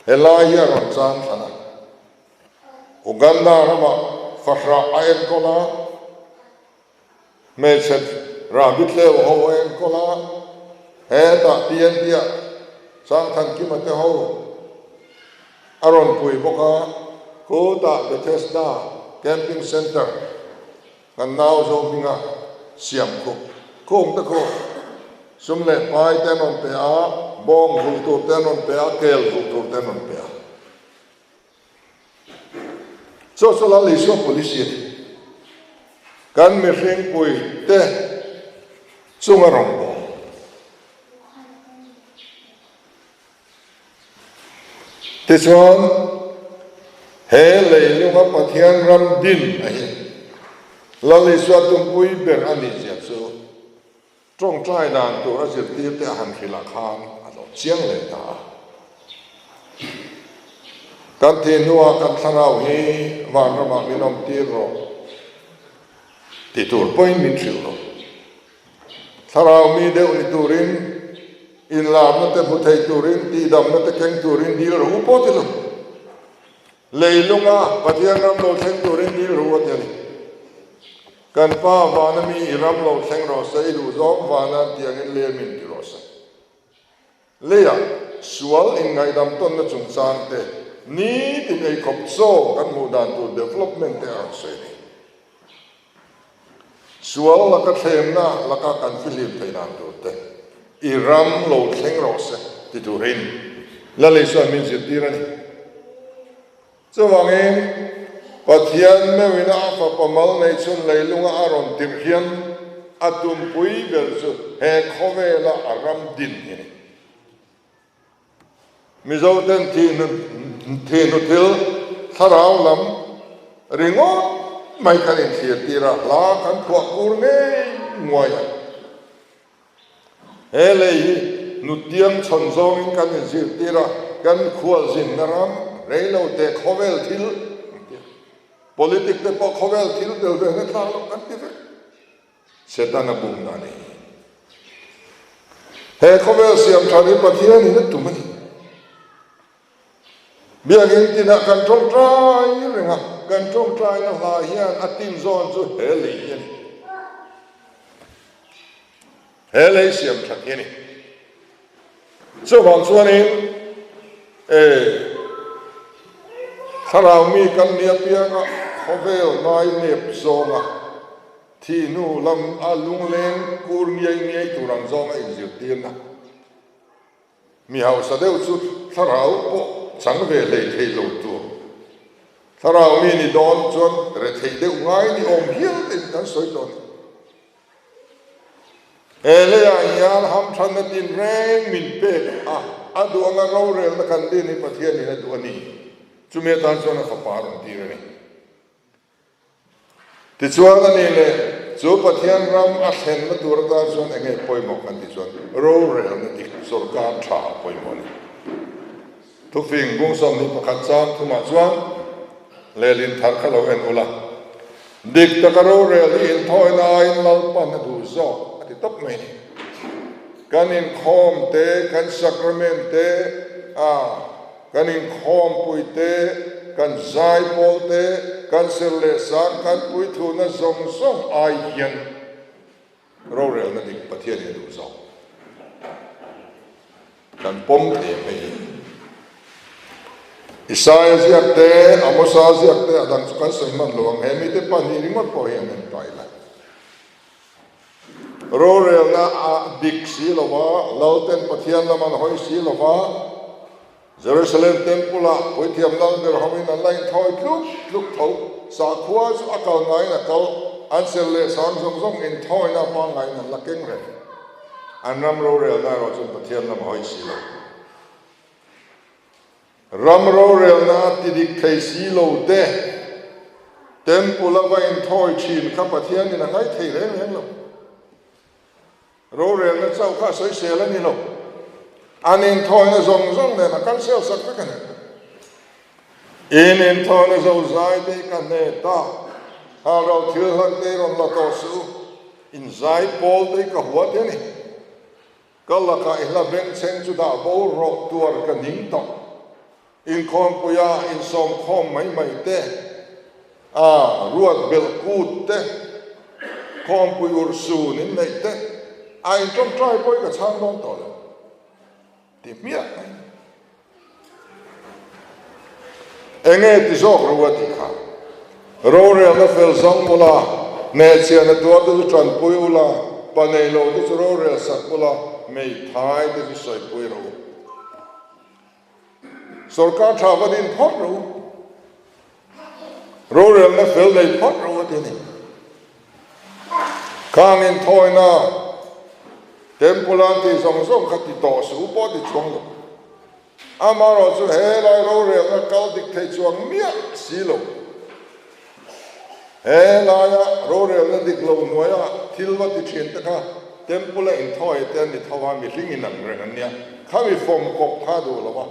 he la ya ron chan thana Uganda rama fahra ayen kola me chet rabit le ho ayen kola he ta tien dia sang than ki ma te ho aron pui boka ko ta Bethesda camping center kan nau zo minga siam ko ta ko sum le pai te non pe a bom vu tu te non pe a kel vu tu te non pe a so la li so policia kan me ring pui te sunga rong bo te chuan he leilunga pathian ram din ai lali swa tum pui ber ani sia chu trong trai dan tu ra sil ti te han khila khan a lo chiang le ta kan thi nuwa kan tharau hi van rama minom ti ro ti tur point min thil ro tharau mi de uni turin in lam na te buthei turin ti dam na te keng turin dil ro po ti lo leilunga pathian ram lo theng turin dil ro wa ti kan pa vana mi ram lo theng ro sai ru zom vana tiang in le min ti ro sa le ya sual in ngai dam ton na chung sang te ni tin ei khop so kan mu dan tu development te ar se ni sual la ka them na la ka kan filim thei dan tu te iram lo theng ro se ti tu rin la le so min zit ti rani so wangin pathian me wina fa pamal nei chun leilunga aron tir hian atum pui bel chu he khove la aram din ni mi zo ten thi nu thil tharau lam ringo mai kan in thia tira la kan khwa kur nge ngoi hele nu tiam chon zong in kan in zir tira kan khwa zin naram reilo te khovel thil politik te po khovel thil del ve ne thar lo kan ti ve setana bum na ni he khovel siam thani pathian ni tu mani biagin tina kan trong trai renga kan trong trai na la hian atim zon chu hele hian hele siam thak hian so wang chuanin tharau mi kan nia pianga khovel nai nep zonga thi nu lam alung leng kur ngai turang zong ai zir tin na mi hau sa deu chu tharau po chang ve le thei lo tu tharau mi ni don chon re thei deu ngai ni om hial tin kan soi don ele ya yan ham than na tin reng min pe adu anga ro rel na kan di ni pathian ni na du ani chume tan chona khapar ti re ti chuan ani le chu pathian ram a thlen na tur ta chon enge poimo kan ti chon ro rel na ti sarkar tha poimo ni tu fing bung som ni pakhat chang thuma chuan lelin thar khalo en ula dik takaro rel in thoina in lalpa na du zo ati top mai ni kan in khom te kan sacrament te kan in khom pui te kan zai pol te kan serle sa kan pui thu na zong zong ai hian ro rel na dik pathian ni du zo kan pom te mai Isaiah ziakte, Amosa ziakte, adang sukan sehman luang hemi te pani rimot po hian en paila. Ro rel na dik si lawa, lauten pathian laman hoi si lawa, Jerusalem temple pui thiam dal ber homin an lain thoi luk tho sa khua chu akal ngai na kal an sel le sang zong zong in thoi na pa ngai na lakeng re an ram ro rel na ro chun pathian lam hoi si lo ram ro rel na ti dik thei si lo de temple va in thoi chin kha pathian ni na ngai thei reng reng lo ro rel na chau kha soi se la ni lo an in thoi na zong zong ne na kan sel sak ka ne in thoi na zo zai de kan ne ta ha ro thil han de rom la to su in zai pol de ka huwa de ni kala ka ihla ben chen chu da bo ro tuar ka ning to in khom puya in som khom mai mai te ruat bel kut te khom pu ur su nin nei te ai trong trai poi ka chang dong to lo ti mia enge ti zok ruwa ti kha ro re na fel zong mula ne chia na tuar tu tran pui ula pa nei lo tu ro re sak mula mei thai te soi pui ro sarkar thawan in phot ro re na fel nei phot ro ti ni kang in thoi na temple an ti zong zong khat ti to su po ti chong lo amaro chu he lai ro re na kal dik thei chuang mia si lo he lai ro re na dik lo noya thilwa ti thin ta kha temple in thoi ten ni thawa mi hling in ang reng an nia khami form kok kha do lo ba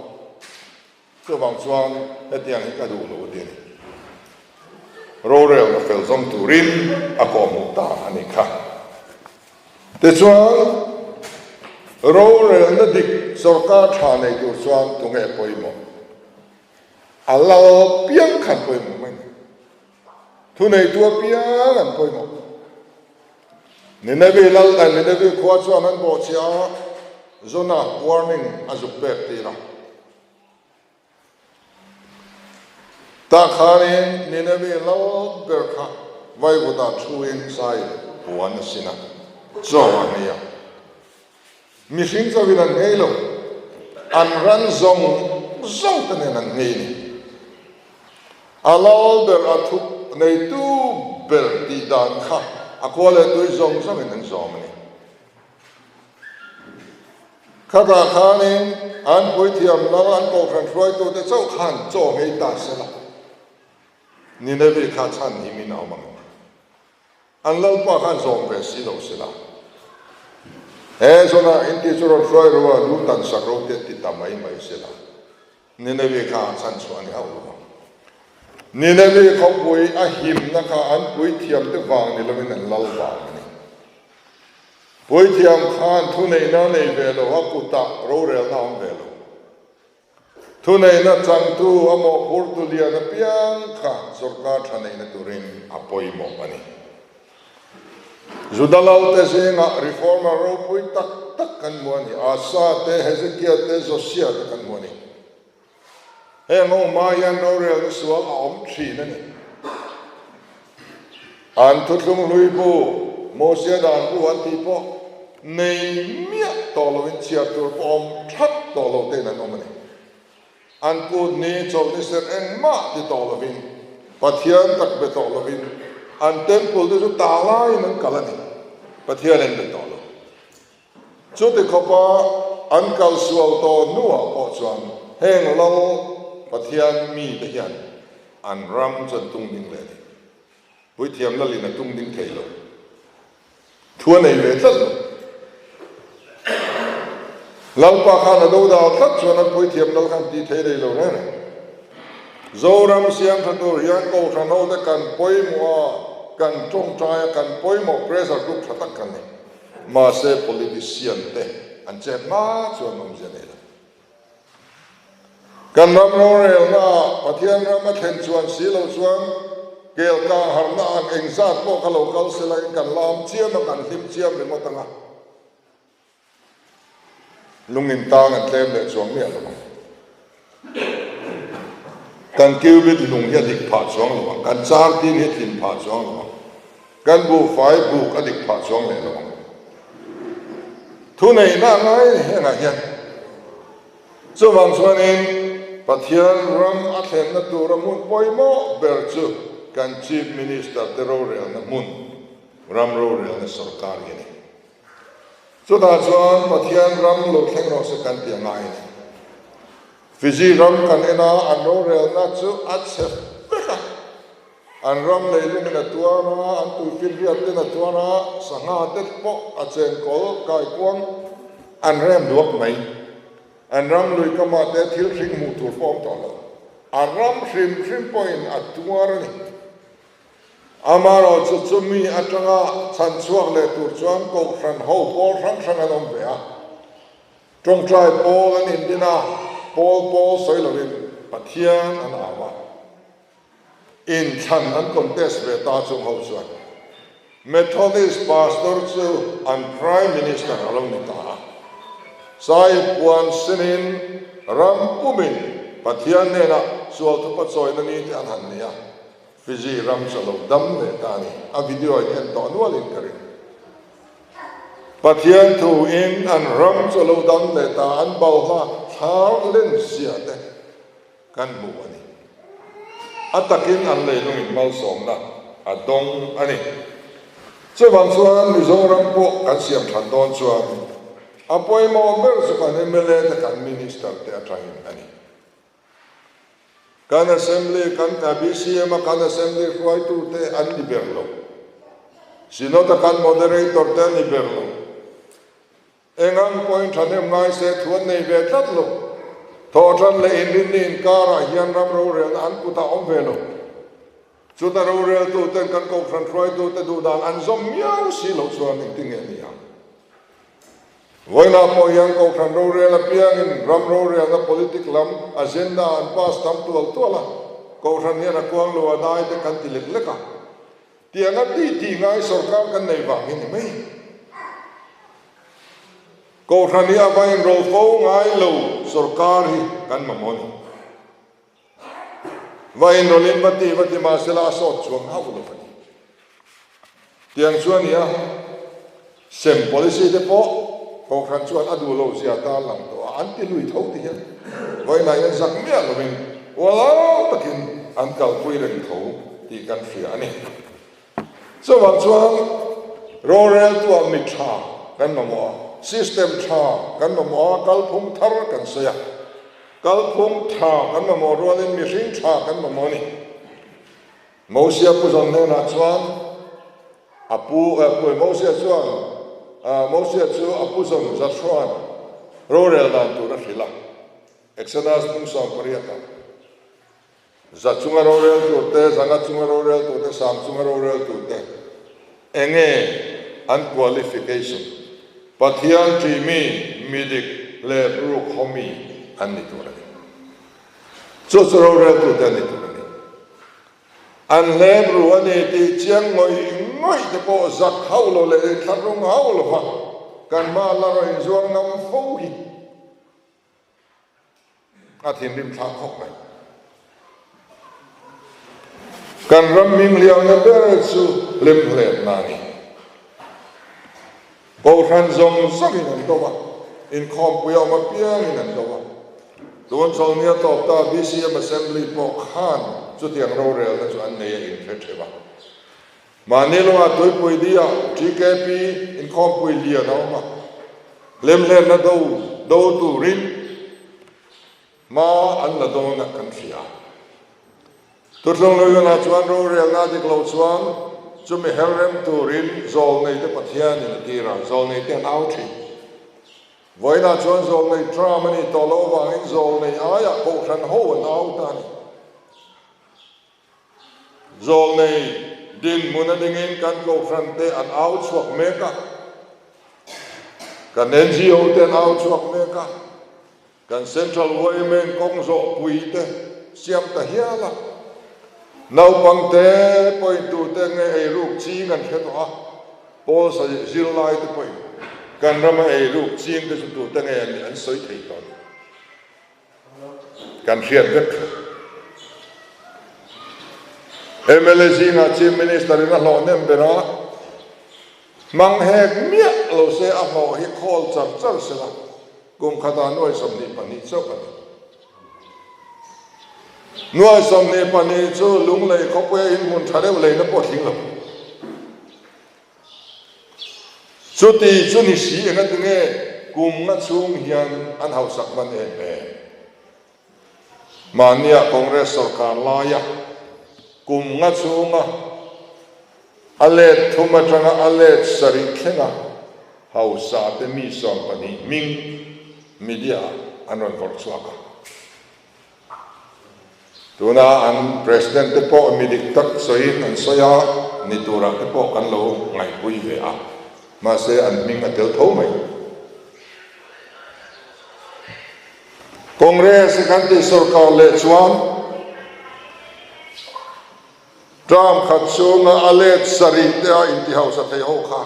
so bang chuan etiang hi ka du lo ti ni ro re na fel zong tu rin a ko mu ta ani kha te chuan ro re na dik sarkar tha nei tu chuan tu nge poi mo alo piang khan poi mo mai thu nei tu piang an poi mo ni na be lal an ni na be khwa chuan an bo chia zona warning azuk pe ti ra ta khani ni na be lal ber kha vai bu da thu in sai buan sina zo ania mi hring cho vinan ngei lo an ran zong zong ta ne nan ngei ni alal ber athu nei tu ber di dan kha akwale tu zong zong in zong ni khata khani an pui thiam la an ko khan roi tu te chau khan cho ngei ta se la ni ne bi kha chan ni mi na ma an lo pa khan zong ve si lo se la zona inti churot roi ruwa lu tan sakro te ti tamai mai se la ni ne bi kha chan chuan ni au lo ni ne bi kho pui a him na kha an pui thiam te wang ni lo min an lal wang ni pui thiam khan thu nei na nei ve lo ha ku ta ro rel na om ve lo thu nei na chang tu amo hur tu lia na piang kha sarkar tha nei na turin apoi mo ani Judalal te zinga reforma ro pui tak tak kan muani asa te Hezekiah te Josia te kan muani he ngo mayan ro rel sual om thi na ni an thu tlung lui bu Moses dan bu an ti po nei mia to lo in chia tur om that to lo te na no mani an ku ni chol ni ser en ma ti to lo vin pathian tak be to lo vin an temple tu ta lai nan kalani pathian en be to lo chu te khopa an kal sual to nuwa po chuan heng lo pathian mi te hian an ram chan tung ding le pui thiam la li na tung ding thei lo thua nei ve tlal lal pa khan do da thak chuan an pui thiam lal khan ti thei dei lo ne zoram siam thatur yan ko thano de kan poi mo kan trong trai kan poi mo pressure group thatak kan ni ma se politician te an che ma chuan nom je ne kan nam ro rel na pathian ram a then chuan si lo chuan kel ka har na an engzat po ka lo kal se lai kan lam chiam kan him chiam le mo tanga lungin tang an tlem le chuang mi lo kan kêu biết lùng ya dik pha chuang lo kan char tin he tin pha chuang lo kan bu fai bu ka dik pha chuang le lo thu nei na ngai he na hian chu wang chuan in pathian ram athen na tura mun poimo berchu kan chief minister te ro real na mun ram ro real na sarkar ni so da chuan pathian ram lo thleng ro se kan tia ngai Fiji ram kan ena an ro real na chu at se an ram le lu na tuana an tu fil riat te na tuana sanga te po a chen kol kai kwang an rem duak mai an ram lui kama te thil thing mu tur pom to lo an ram shrim point at tuar ni amaro chu chumi atanga chan chuak le tur chuan ko ran ho por sang sang anom ve a trong trai pol an indina pol soi lo rin pathian an awa in chan an contest ve ta chung ho chuan Methodist pastor chu an prime minister along ni ta sai puan sinin ram pumin pathian ne na sual thu pa choi na ni te an han nia Fiji ram chalo dam le ta ni a video en to nual in karin pathian thu in an ram chalo dam le ta an bau ha thar len sia te kan mu ani atakin an le lung in mal som na adong ani chu wang chuan mizoram po kan siam than don chuan apoi mo ber su kan MLA te kan minister te atang ani kan assembly kan BCM kan assembly khwai tu te an liberlo sino ta kan moderator te liberlo engang point thanem ngai se thuan nei ve tlat lo tho than le in kara hian ram ro rel an puta om velo chu ta ro rel tu ten kan ko fran khwai tu te du dan an zom miau si lo chuan ting ni ya Voina po yang ko khan ro re la piang in ram ro re la politic lam agenda an pas tam tu la ko khan ya na kwang lo dai te kan ti lek leka ti anga ti ngai sarkar kan nei wang ni mai ko khan ya vai ro fo ngai lo sarkar hi kan mamoni vai no lim bati ma sela so chuang ha lo pani tiang chuan ya sem policy te po ko khan chuan adu lo sia ta lang to an ti lui tho ti hian voi na yan sak mia lo min wala takin an kal pui ren tho ti kan fia ani so wang chuan ro rel tu a mi tha kan mo system tha kan mo kal phung thar kan sia kal phung tha kan mo ro len mi ring tha kan mo ni mo sia pu zon ne na chuan apu mo sia chuan Mosia chu apuzon zatruan rorel dan tu rafila exodus mung som pariata zachunga rorel tu te zanga chunga rorel tu te sam chunga rorel tu te enge unqualification pathian timi midik le ru khomi anni tu ra chu rorel tu te ni tu ni an le ru ani ti chiang ngoi te po zak haulo le tharung haulo ha kan ma la ro in zuang nam fo hi a thin rim tha khok mai kan ram ming liao na ber chu lim hle na ni ko ran zong sang in do wa in khom pu ma piang in do wa don chol nia top ta BCM assembly po khan chu tiang ro rel na chu an nei in the ba Manilo a toy pui dia TKP in khom pui lia na ma lem na do tu rin ma an la do na kan fia tu tlong lo na chuan ro real na dik lo chuan chu mi herrem tu rin zol nei te pathian in tira zol nei te au thi voina chuan zol nei tramani to lo wang in zol nei aya ko khan ho na au ta ni zol nei din muna dingin kan ko frante an out swak meka kan NGO ten out swak meka kan central women kong zo puite siam ta hiala nau pang te poi tu te nge e ruk chi kan kheto a pol sa zil lai te poi kan rama e ruk chi te tu te nge an soi thei ton kan khiat vek MLA zinga chief minister in a lo nembera mang hek mia lo se a ho hi khol char char se la kum khata noi som ni pani cho pani nuôi som ne pani chu lung lei khop we in mun thare lei na po thing lo chu ti chu ni si nga tu nge kum nga chung hian an hau sak man mania congress sarkar laya kum nga chunga ale thuma tanga ale sari khenga hau sa te mi som pani ming media anon kor chuaka tuna an president te po midik tak soin an soya ni tura te po kan lo ngai pui ve a ma se an ming atel tho mai congress kan ti sarkar le chuan Trump khat chunga ale sari te a inti house thei ho kha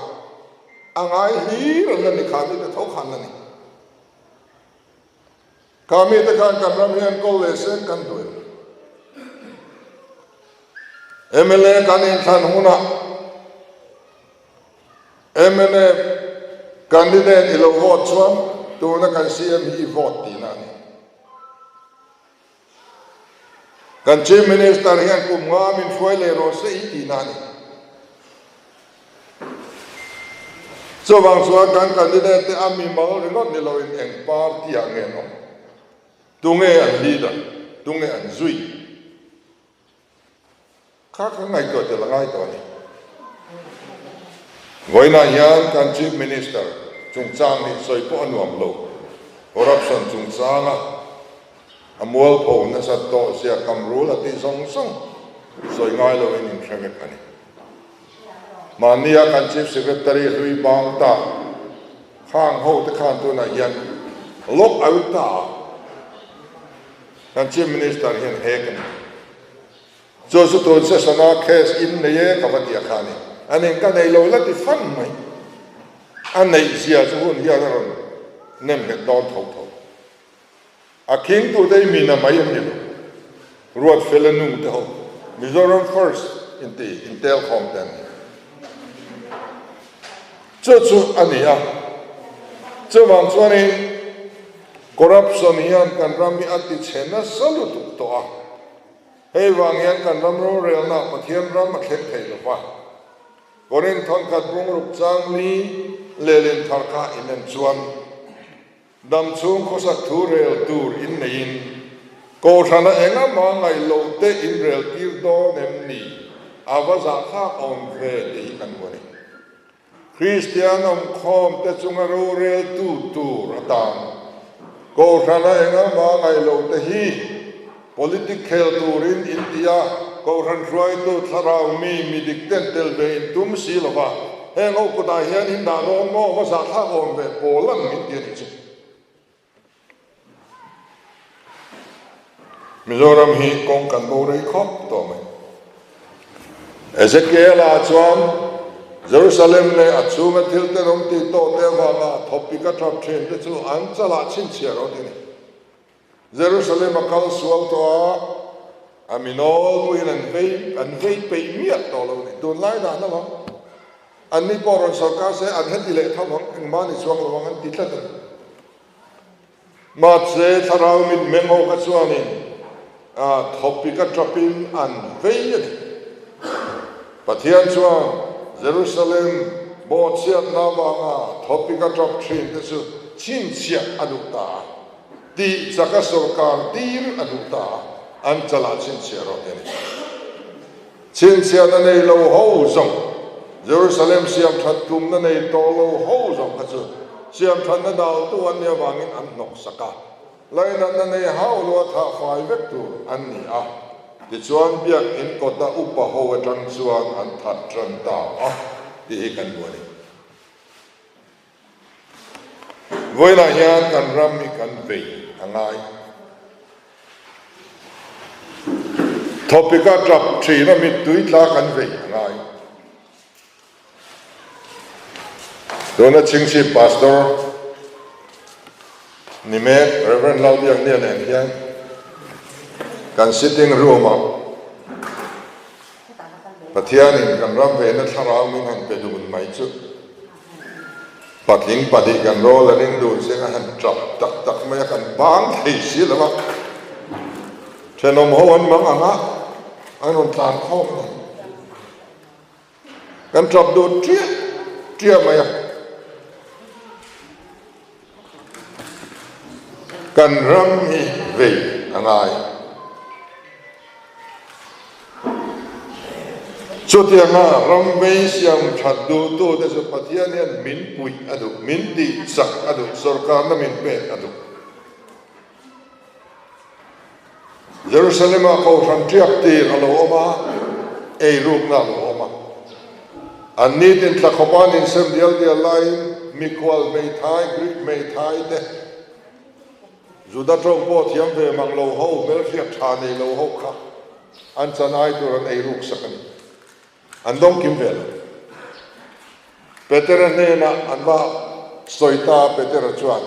angai hi ran ni khami te tho khan ni kami te kan ram hian college kan du MLA kan in than huna MLA candidate ilo vote chuan tu na kan CM hi vote ti na ni kan chief minister hian kum nga min foi le ro se i ti na ni so bang chuan kan candidate te ami mal ringot ni lo in eng party a nge no tunge an leader tunge an zui kha ngai ko te langai to ni voina hian kan chief minister chung chang ni soi po anuam lo corruption chung changa amual po na sa to sia kamru la ti song song soi ngai lo in thremet ani mania kan chief secretary hui bang ta khang ho te khan tu na yan lock out ta kan chief minister hian hekan so su to se sana case in ne ye ka ba ti khani ani ka nei lo la ti fan mai an nei sia chu hun hian ron nem he don tho tho a king to dei mina mai ni ruat felanu te ho Mizoram first in the intel content chu ania chu wang chuani corruption hian kan rami ati chena salu tu to a hei wang hian kan ram ro rel na pathian ram a khet thei lo pa korin thon khat bung rup chang ni lelin tharka inen chuan dam chung khosa thu rel tur in nein ko thana enga ma ngai lo te in rel tir do nem ni awaza kha on ve ti kan wani Christian om khom te chunga ro rel tu ratan ko thana enga ma ngai lo te hi political turin India ko ran roi tu tharau mi dikten tel be in tum si lova hengo ko da hian in da no mo wa sa kha on ve polan mi ti ni Mizoram hi kong kan bo rei khop to mai Ezekiel a chuan Jerusalem le achuma thil te rom ti to te wa ma thopika thap thren te chu an chala chin chia ro ti ni Jerusalem a kal sual to a minol tu in an vei pe miat to lo ni don lai da na lo an ni poron sarkar se an heti le tham hang ma ni chuang lo an ti tlat ma se tharau min memo ka chuani thopika trapin an vei ni pathian chuan Jerusalem bo chiat na wa nga thopika trap thin te chu chin chia adu ta ti chaka sarkar tir adu ta an chala chin chia ro te ni chin chia na nei lo ho zong Jerusalem siam that tum na nei to lo ho zong ka chu siam than na dal tu an ya wangin an nok saka lai na nei hau lo tha fai vek tu an ni a ti chuan biak in kota upa ho atang chuan an that tran ta a ti hi kan bo ni voina hian kan ram mi kan vei angai thopika trap thina mi tui tla kan vei angai dona chingsi pastor nime Reverend Laudiang Nian and hian kan sitting room pathianin kan ram ve na tharau min han pe dun mai chu patling padi kan ro la ring du se han trap tak tak mai kan bang thei si lawa Chenom ho an mang anga anon tan khom kan trap do tria maya kan ram hi ve angai chutia nga ram ve siam that do to de so pathian hian min pui adu min ti sak adu sarkar na min pe adu Jerusalem a ko ran triak tir alo oma ei ruk na lo oma an ni tin tla khopan in sem dial lain mikwal mei thai Greek mei thai de juda trong po thiam ve mang lo ho mel fiak tha nei lo ho kha an chanai tur an ei ruk sakani an dong kim vel Peter ne na an ba soita Peter chuan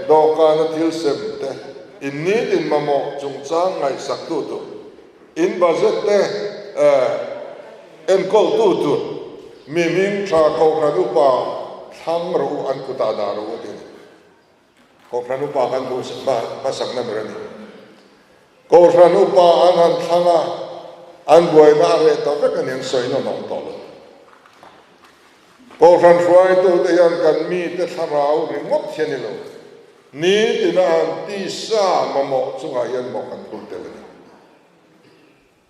do ka na thil sem te in need in mamo chung chang ngai sak tu tu in budget te en kol tu tu mi ming tha ko khanu pa thang ro an kuta da ro ti ko khanu pa kan bu ba sak na merani ko khanu pa an thanga an boi na re to ka kan yang soi no nong to ko khan frai tu te yan kan mi te tharau ri ngop thian ni lo ni ina an ti sa mamo chunga yan mo kan tu te ni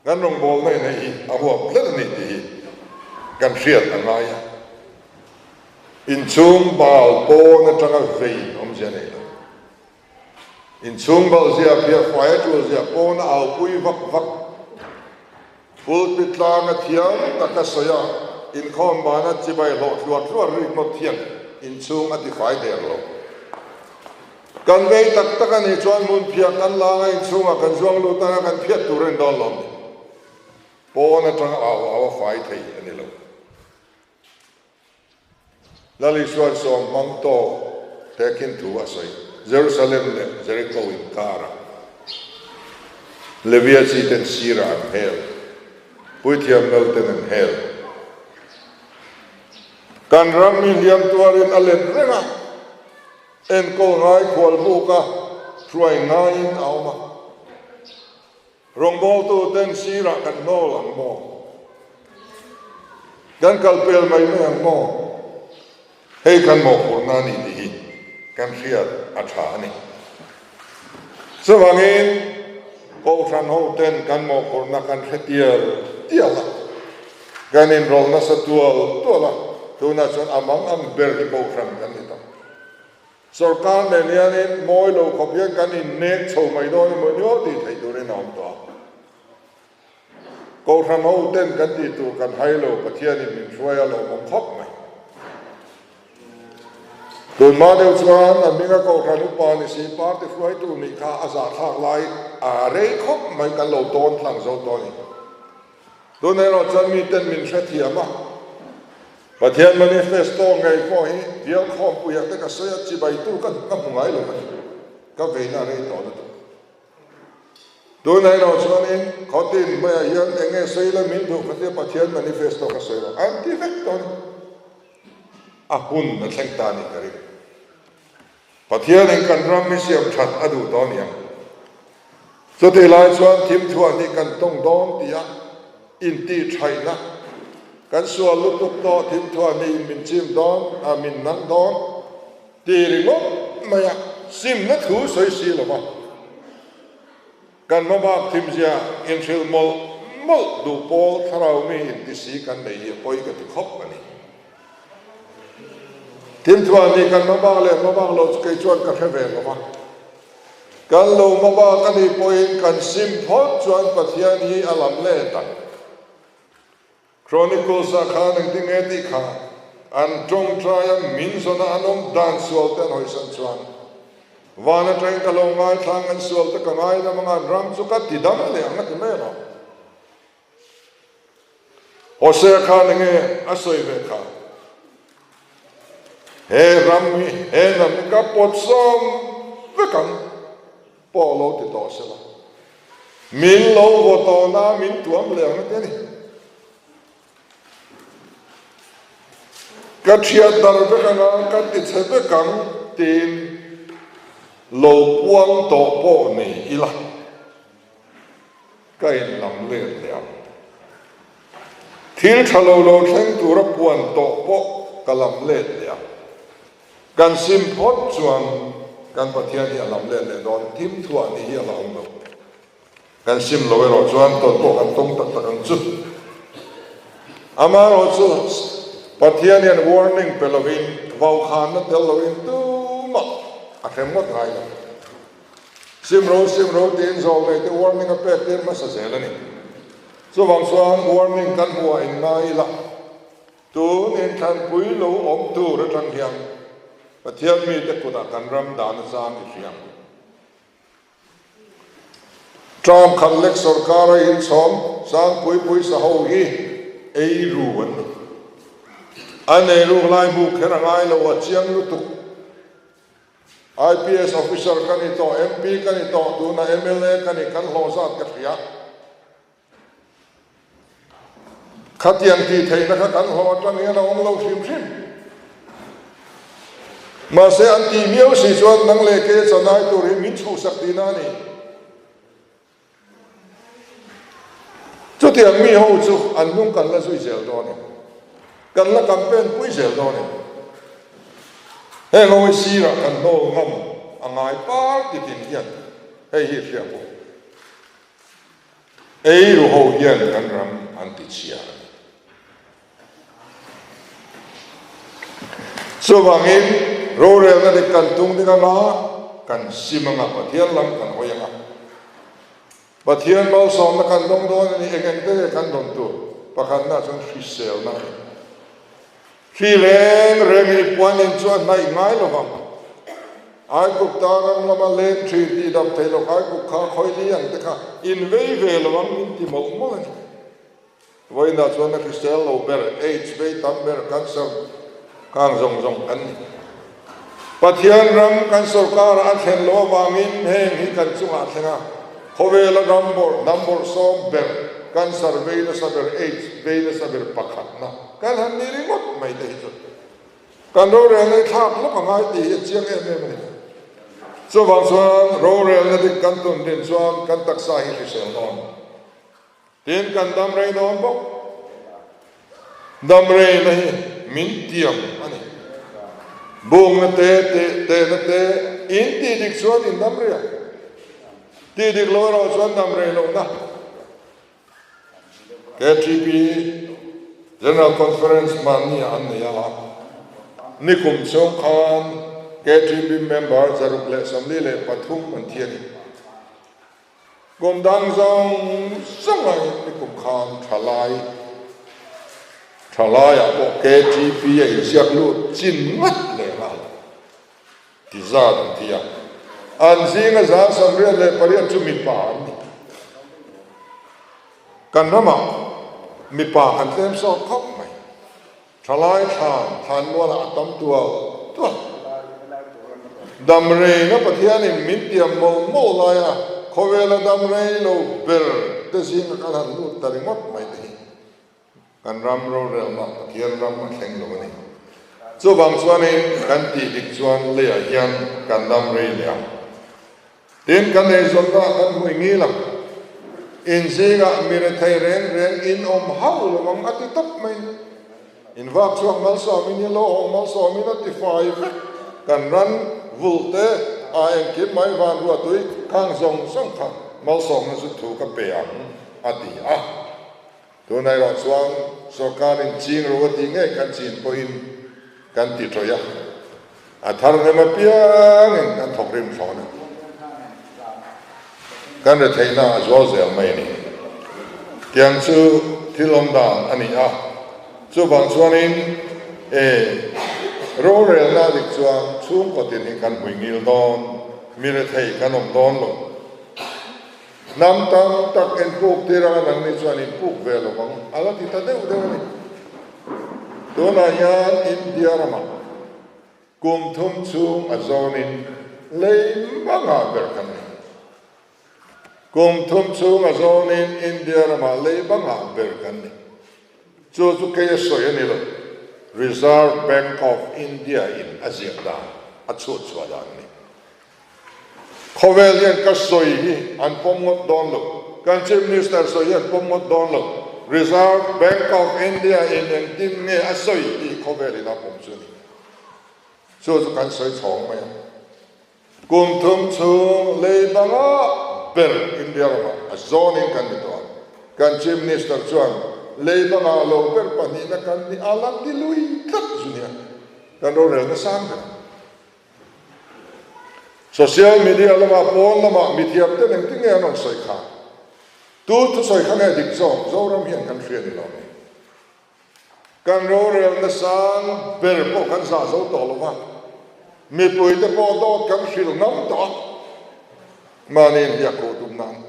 gan rong bol nei nei a ho ple ni ti kan riat anaya in chung bal po na tanga vei om jane in chung bal zia pia fai tu zia po na au pui vak pul pitla na thiam takasoya in khom bana chibai lo thluat ri mo thiam in chung ati fai der lo kan vei tak ani chuan mun phia kan la ngai chunga kan zuang lu ta kan phiat turen dol lom po na tang aw fai thei ani lo lali suan som mang to tekin tu asai Jerusalem le Jericho in kara levia chi ten sira an hel puithiam melten an hel kan ram mi liam tuarin alen renga en ko ngai khol buka truai ngai auma rongbol tu ten sira kan no lang mo dan kalpel mai me mo hei kan mo purna ni di kan riat atha ani sawangin ko than ho ten kan mo purna kan khetial tiala ganin rol na sa tuala tuna chon amang ang ber ni ko than kan ni ta sarkar ne nianin moi lo khopian kan in nek chho mai do ni mo nyo ti thai do re nam to ko than ho ten kan ti tu kan hai lo pathian in min shwaya lo mong khop mai Don ma deu chuan a minga ko than pa ni si par ti fwai tu ni kha aza thak lai a rei khop mai kan lo ton thlang zo to ni do ne ro chan mi ten min thra thiama pathian manifesto ngai ko hi dial khom pu ya te ka soya chi bai tu kan ka mungai lo ka ve na rei to do ne ro chuan in khotin ma yan enge soila min du khate pathian manifesto ka soila anti vector a hun na thleng ta ni kari pathian in kan ram mi siam that adu to niam so te lai chuan thim thuan ni kan tong dom tia in ti thaina kan sual lu tuk to thim thuan ni min chim don a min nang don ti ri lo maya sim na thu soi si lo ma kan ma ba thim sia in thil mol du pol tharau mi in ti si kan nei poi ka ti khop ani Tim thuan ni kan mabang lo kai chuan ka kheve lo ma kan lo maba kan ni point kan sim phot chuan pathian hi alam le ta Chronicles a khan ang ting eti kha an tong try min zona anom dan sual ten hoi san chuan wana train ka lo ngai thang an sual ta ka ngai na mga ram chu ka ti dam le ang ti me no Hose khan nge asoi ve kha he rammi he nam ka pot som vekan polo ti to sela min lo go to na min tuam le ang te ni ka thia dar vekan ka ti che vekan tin lo puang to po ni ila cái làm lệ liao thil thalo lo theng tu ra puan to po ka lam lệ liao kan sim phot chuan kan pathian hi lam lệ le don thim thua ni hi lam lo kan sim lo ro chuan to po kan tong tak tak ang chu ama ro chu pathian hian warning pelovin vau khan na tel lovin tu ma a khem ngot ngai sim ro tin zo le te warning a pek tin ma sa zel ani so wang chuan warning kan hua in ngai la tu nen than pui lo om tu ra tang hiang pathian mi te kuda kan ram dan sang i hiang tram khan lek sarkar in som sang pui sa ho hi ei ru an ane ru lai bu khera ngai lo wa chiang lu tu IPS officer kan ito MP kan ito tu na MLA kan ikan lo sa ka hiya khatian ti thei na kha kan ho tang ya na om lo sim ma se an ti miao si chuan nang le ke chanai tu ri min chu sak ti na ni chu tiang mi ho chu an nung kan la sui zel do ni kan la campaign pui zel do ni he ngoi si ra kan no ngam angai par ti tin hian he hi hria ko ei ru ho hian kan ram an ti chia so wangin ro re na de kan tung de na kan simanga pathian lam kan hoyanga pathian mal som na kan dong don ni egen te kan dong tu pakhan na chung fisel na khi reng ni puan in chuan nai ngai lo wang ai cục ta ram lama len thi ti dam thei lo ai cục kha khoi li ang te kha in ve lo wang in ti mo mo ni voi na chuan na fisel lo ber h ve tam ber cancer kang zong kan pathian ram kan sarkar a thlen lo wangin heng hi kan chunga thlenga khowela number som ber kan survey na saber h ve na saber pakhat na kan han ni ringot mai te hi kan ro re le thak lo ka ngai ti chiang em ni so wang chuan ro re le dik kan tun din chuan kan taksa hi fisel non tin kan dam rei don bo dam rei na hi min tiam ani bung na te na te in ti dik chuan in dam ria ti dik lo ro chuan dam rei lo na KTB General Conference man ni an ni ala nikum chong khan KTB member zaruk le samli le pathum man thiani gom dang zong sangai nikum khan thalai a ko KTB e siak lu chin mat le ma ti za dang thia an zinga za samri le parian chu mi pa ni kan rama mi pa an tem so khop mai thalai than wala atam tua dam re na pathian in min tiam mo la ya khowela dam re lo ber te sin kan han lu taringot mai te kan ram ro rel na pathian ram ma thleng lo ni chu bang chuan in kan ti dik chuan le a hian kan dam re liam tin kan nei zon da kan hui ngi lam in zinga mi re thai ren in om hau lo mang ati top mai in vak chuang mal so mi lo ong mal so mi na ti fai kan ran vulte a en ki mai van ru tui kang zong song kha mal so na su thu ka pe ang ati a tu nai ro chuang sarkar in ching ro ti nge kan chin po in kan ti thoya a thar ne ma piang in kan thok rim thona kan re thei na zo zel mai ni tiang chu thilom dan ani a chu bang chuan in ro re na dik chuan chung ko tin kan hui ngil don mi re thei kan om don lo nam tam tak en puk tira nang ni chuan in puk ve lo bang ala ti ta deu ni to na yan India rama kum thum chung a zon in lei manga ber kan kum thum chung a zon in India rama lei manga ber kan ni chu ke so yani lo Reserve Bank of India in Asia a chu da ni khowel yan ka soi hi an pomngot don lo kan chief minister so yan pomot don lo Reserve Bank of India in yang tim nge asoi ti khobeli na pom chu ni so kan soi chong mai kum thum chu le banga ber India ma zone in kan to kan chief minister chuan le banga lo ber pani na kan ni alam di lui kat chu ni kan ro rel na sang social media lama pon lama mithiam te neng tinge anon soi kha tu soi kha nge dik zo ram hian kan hrian ni lo kan ro rel na sang ber po kan sa zo to lo ma mi pui te po do kan hil nam to manin ya ko tum nan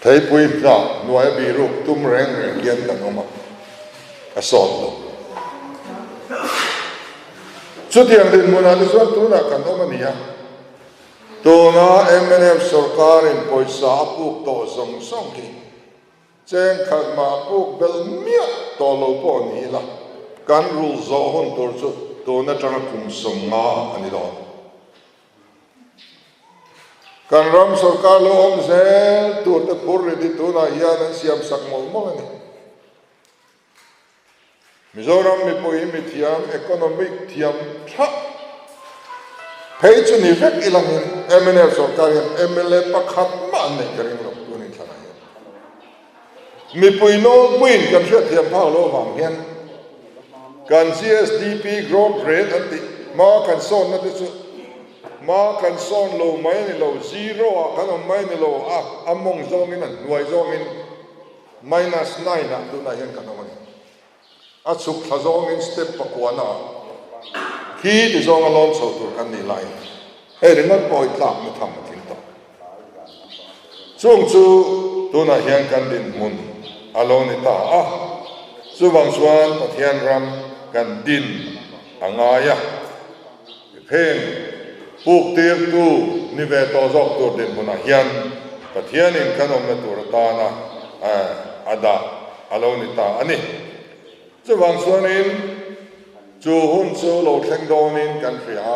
thei pui na nuai bi ru tum reng kian kan oma a son lo chu tiang din mun an suan tu na kan oma ni ya to na MNF sarkar in poisa apuk to song song ki cheng khat ma apuk bel mia to lo po ni la kan rul zo hon tor chu to na tang kum som nga ani lo kan ram sarkar lo om zel tu te pur ri tu na ya na siam sak mol mol ani Mizoram mi poi mi thiam economic thiam tha page ni vek ilangin MNF sarkar MLA pakhat ma ne kering lo tu ni thana mi pui no puin kan hria thiam phao lo wang hian kan CSDP growth rate anti ma kan son na chu ma kan son lo mai ni lo zero a kan mai ni lo a among zong in an nuai zong in -9 na tu na hian kan amani a chuk tha zong in step pakwana khi ti zong alon so tur kan ni lai he ringan poi tlak mi tham tin to chung chu tu na hian kan din mun alon ni ta a chu wang suan pathian ram kan din angaya pheng puk tir tu ni ve to zok tur din buna hian pathian in kanom na tur ta na ada aloni ta ani chu wang suan in chu hun chu lo thleng don in kan ria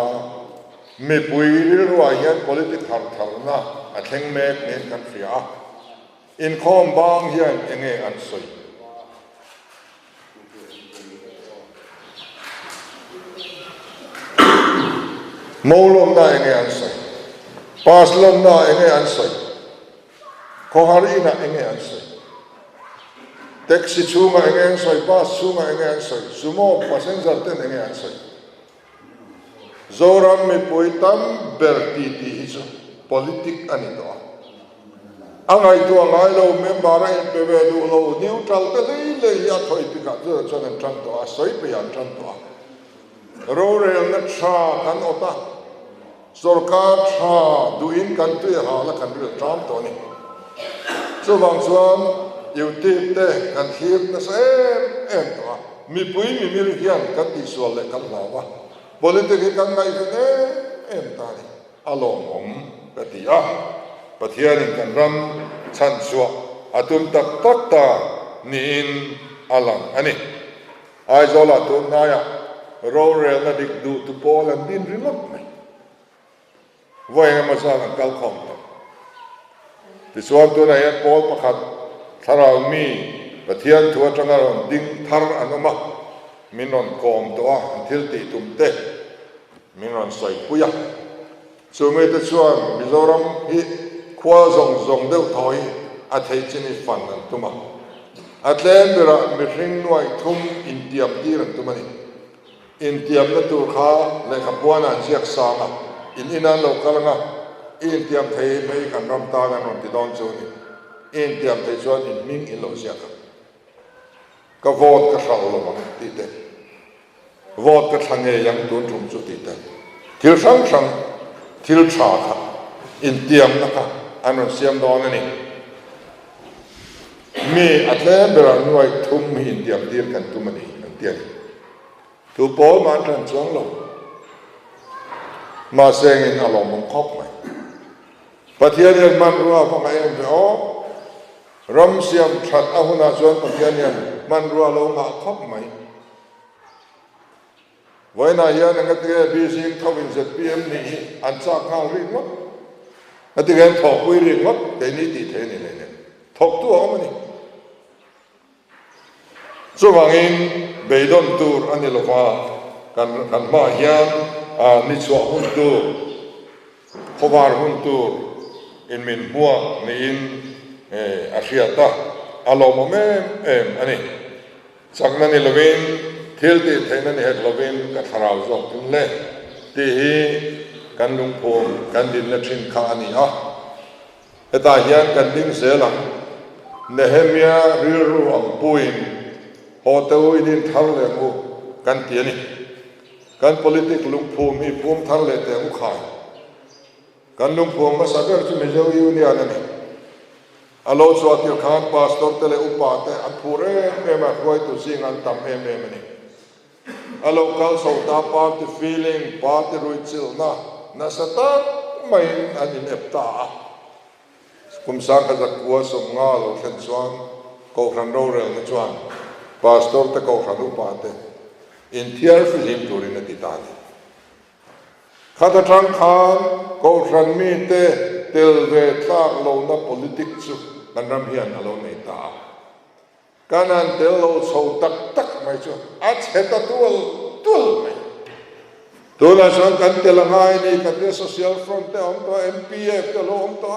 mi pui ruwa hian politic har thar na a thleng mek nen kan ria in khom bang hian enge an soi Maulam na enge ansai, paslam na enge ansai, kohari na enge ansai, taxi chunga enge ansai, bus chunga enge ansai, sumo passenger ten enge ansai. Zoram mi poitam bertiti hizo politik anito. Angai tu angai lo membara in pevedu lo neutral te le ya thoi pika zo chonen chanto a soi pe yan chanto. Rorel na cha kan ota sarkar cha duin kan tu ha la kan ri tram to ni so wang chuan youtube te kan hir na em to mi pui mi mir hian kan ti sual le kan lawa politik kan ngai ne em ta ni alom om patia pathian kan ram chan suwa atum tak tak ta nin alang ani ai zola tu na ya Rorel na dik du tu Poland din remote mai. Voi nga masalang kalkom to. Tisuan tu na yan Paul pakhat tharau mi pathian thua tangaron ding thar anoma minon kom to a until ti tumte minon sai puya. Sume te chuan Mizoram hi khwa zong deu thoi a thei chini fan an tuma. Atlen bera mi ring nuai thum Indiam tiran tumani. Intiam na tur kha le khapuana chiak sanga in inan lo kalanga intiam thei mai kan ram ta gan ron ti don chu ni intiam thei chuan in ming in lo sia ka vot ka thal lo ma ti te vot ka thange yang tun thum chu ti te thil sang thil tha kha intiam na kha anon siam don ani mi atle bera nuai thum intiam dir kan tumani an tiai tu Paul man tran chuang lo ma seng in alom mong khop mai pathian yan man ruwa fa mai em o ram siam that ahuna chuan pathian yan man ruwa lo ma khop mai voina yan nga te bi sing thawin zet pm ni an cha khang ri no a ti gan thok pui ring ngop ke ni ti the ni le ne thok tu a mani so wangin beidon tur ani lova kan ma hian ni chwa hun tur khobar hun tur in min bua ni in asiata alo momem ani chakna ni lovin thil ti theina ni het lovin ka tharau zok tin le ti hi kan lung phom kan din la thin kha ani a eta hian kan ding zela nehemia riru ang puin hotel in thar le mu kan ti ani kan politic lung phom hi phom thar le te mu khai kan lung phom ma saber chu me jo yu ni ani alo so atil khan pastor tele upate an phure me ma khoi tu sing an tam em ni alo kal so ta part the feeling part the ruichil na sata mai an in epta kum sa ka za kwa som nga lo khen chuan ko khan ro re na chuan pastor te ko khan upate in thiar film turin na titani khata tang khan ko khan mi te tel ve tlak lo na politics chu kan ram hian alo nei ta kanan tel lo so tak mai chu a cheta tul mai to la san kan telangai ni kan te social front te om to MPF te lo om to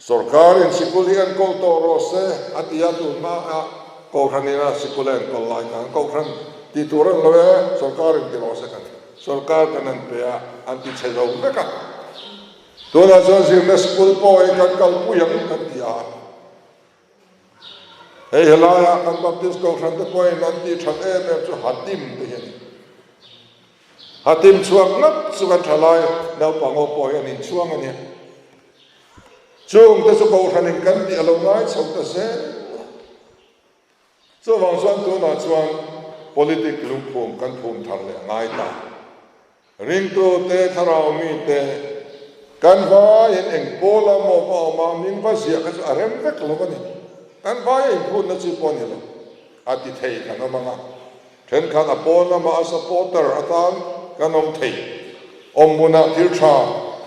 sarkar in sikulian ko to rose atia tu ma ko khanina sikulian ko lai kan ko khan ti turan lo sarkar in rose kan sarkar kanan pe anti chelo beka to la san sim na school boy kan kal puyang kan dia hey helaya kan baptist ko khan te boy nan ti thak em chu hatim te hen hatim chuak nap chuan thalai na pango boy an in chuang ani chung te su ko khan in kan ti alo ngai chok ta se so wang chuan tu na chuan politic lung phum kan phum thar le ngai ta ring tu te tharau mi te kan vai in eng pola mo pa ma min va sia ka arem vek lo ni kan vai in phun na chi pon lo ati thei kan manga then kan a pola ma a supporter atan kan om thei om muna thil tha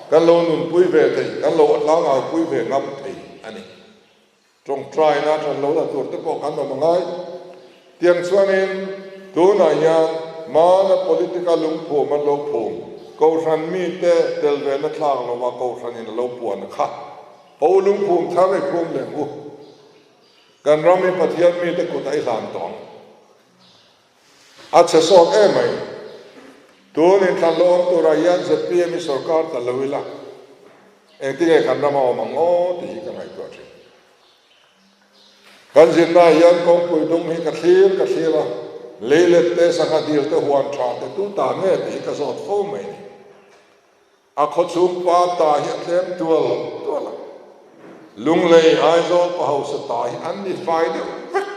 kan lo nun pui ve thei kan lo la nga pui ve ngam thei ani trong try na than lo la tur te ko kan no mangai tiang chuanin tu na ya ma na political lung phum man lo phum ko ran mi te tel ve na thlang lo wa ko ran in lo puan kha po lung phum tha le phum le u kan rami pathian mi te ko dai lan tong a che so e mai tu ni than lo tu ra yan se pm sarkar ta lo ila e ti ke kan rama o mango ti ka ngai ko thi kan jin na yan kong pui dum hi ka thira lele te sanga dir te huan tha te tu ta nge ti ka zot fo mai ni a kho chung pa ta hi tlem tual lung lei ai zo pa ho sa ta hi an ni fai de vek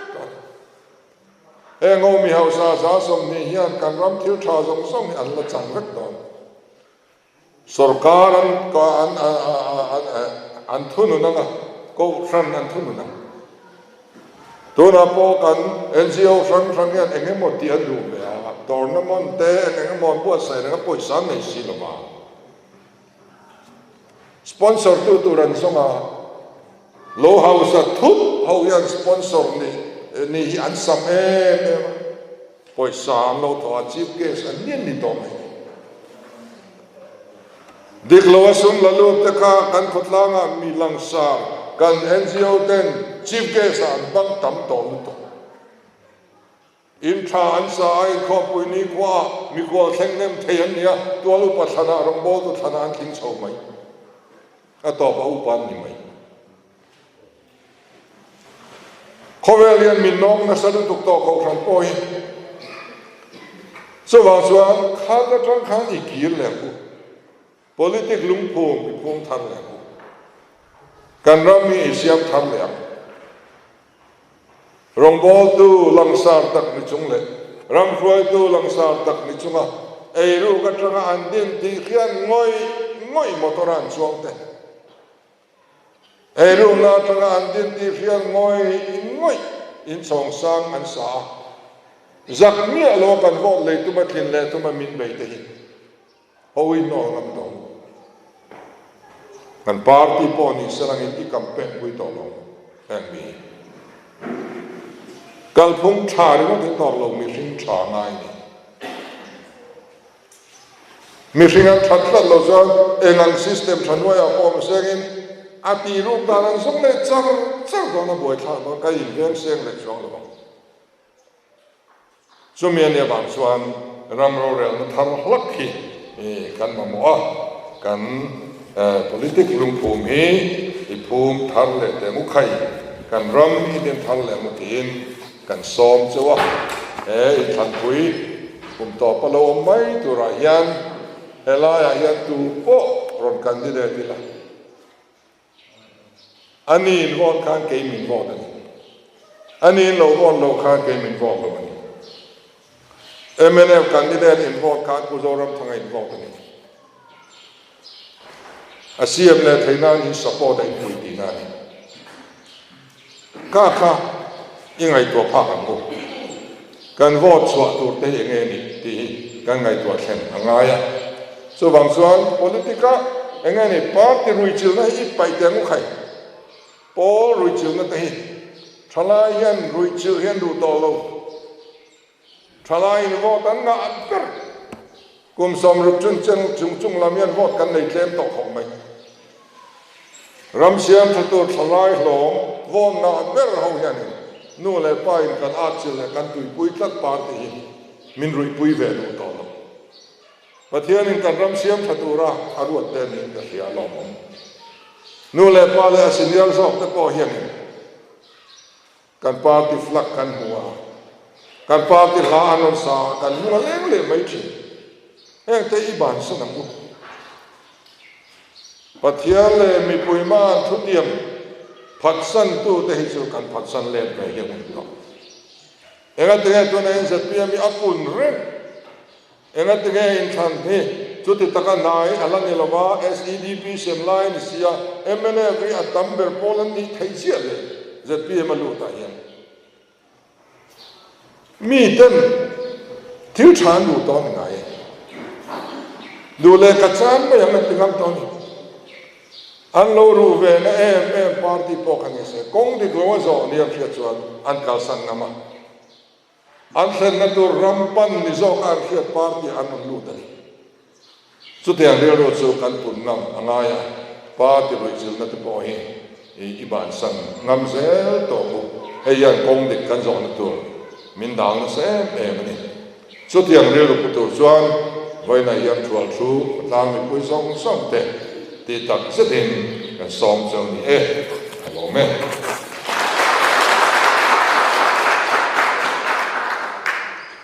e ngo mi ho sa som ni hian kan ram thil tha zong song an la chang vek don sarkar an ka an thunu na ko fran an thunu na to na po kan NGO sang hian engemo ti an du me a tournament te engemo po sai na po san nei si lo ma sponsor tu ran songa lo house a thut ho yan sponsor ni an sam po san lo to a chief guest an ni to me dik lo sun la lo te ka kan khotlanga mi lang sa kan NGO ten chief guest an bang tam to in tha an sa ai kho pui ni kwa mi ko thleng nem thean nia to lu pa thana rong bo tu thana an thing chho mai a to ba u pan ni mai khowelian min nong na sa du tuk to ko khan poi so wa chuan kha ka tang khan I kir le ku politic lung phum than le ku kan ram mi siam tham le rong bol tu langsar tak ni chung le ram khoi tu langsar tak ni chunga ei ru ka tanga an din ti khian ngoi motoran chuang te ei ru na tanga an din ti khian ngoi in chong sang an sa zak mi alo kan vo le tu ma thin le tu ma min bei te hi hoi no ngam dong kan party poni serangin I campaign pui tolong mi kalphung thari mo te tolong mi sing tha ngai ni mi sing an thatla lo zon engang system thanwaya pom sengin ati ru daran song le char do na boi tha do kai ven seng le chong lo sumian ya bang suan ramro rel na thar hlak hi kan ma mo kan politik lung phum hi I phum thar le te mu khai kan ram I den thar le mu tin kan som chawa I than pui to palo mai tu ra yan ela ya tu po ron candidate la ani von kan ke min von ani lo von lo kan ke min von lo ni MNF candidate in von kan ku zoram thangai von ni asiam le thaina ni support ai pui ti na ni ka ingai to pha kan ko kan vote chwa tur te nge ni ti kan ngai to thlem angaya so bang suan politika nge ni party ruichil na I pai te mu khai po ruichil na te thala yan ruichil hen du to lo thala in vote an na per kum som rup chun chung lam yan vote kan nei tlem to khom mai ram siam thu thalai hlom von na ber ho yan nu le pain kan achil le kan tui pui tlat party min rui pui ve du to lo pathian in kan ram siam thatura aruat te ni ka sia lo nu le pa le senior sok te ko hian kan party flak kan huwa kan party la anon sa kan mu leng le mai thi te I ban sanam bu pathian le mi pui ma thu tiam phatsan tu te hi chu kan phatsan le ka hian to enga te to na in zatpia mi apun re enga te in than he chu te taka nai ala ne lova SEDP semlai ni sia MNF ri atamber polan ni thaichia le zatpia ma lu ta hian mi ten thil than lu to ngai du le ka chan ma yang tingam to ni an lo ru ve na party po kan se kong di lo zo ni am thia chuan an kal san nama an sen na tur rampan ni zo an thia party an lu ta chu te an ro chu kan pun nam angaya party ro chil na te po hi I ban san ngam zel to bu he yan kong di kan zo na tur min dang na se ni chu te an ro pu tur chuan vai na yan thual thu tang mi pui song te ti tak se tin kan som chang ni alo me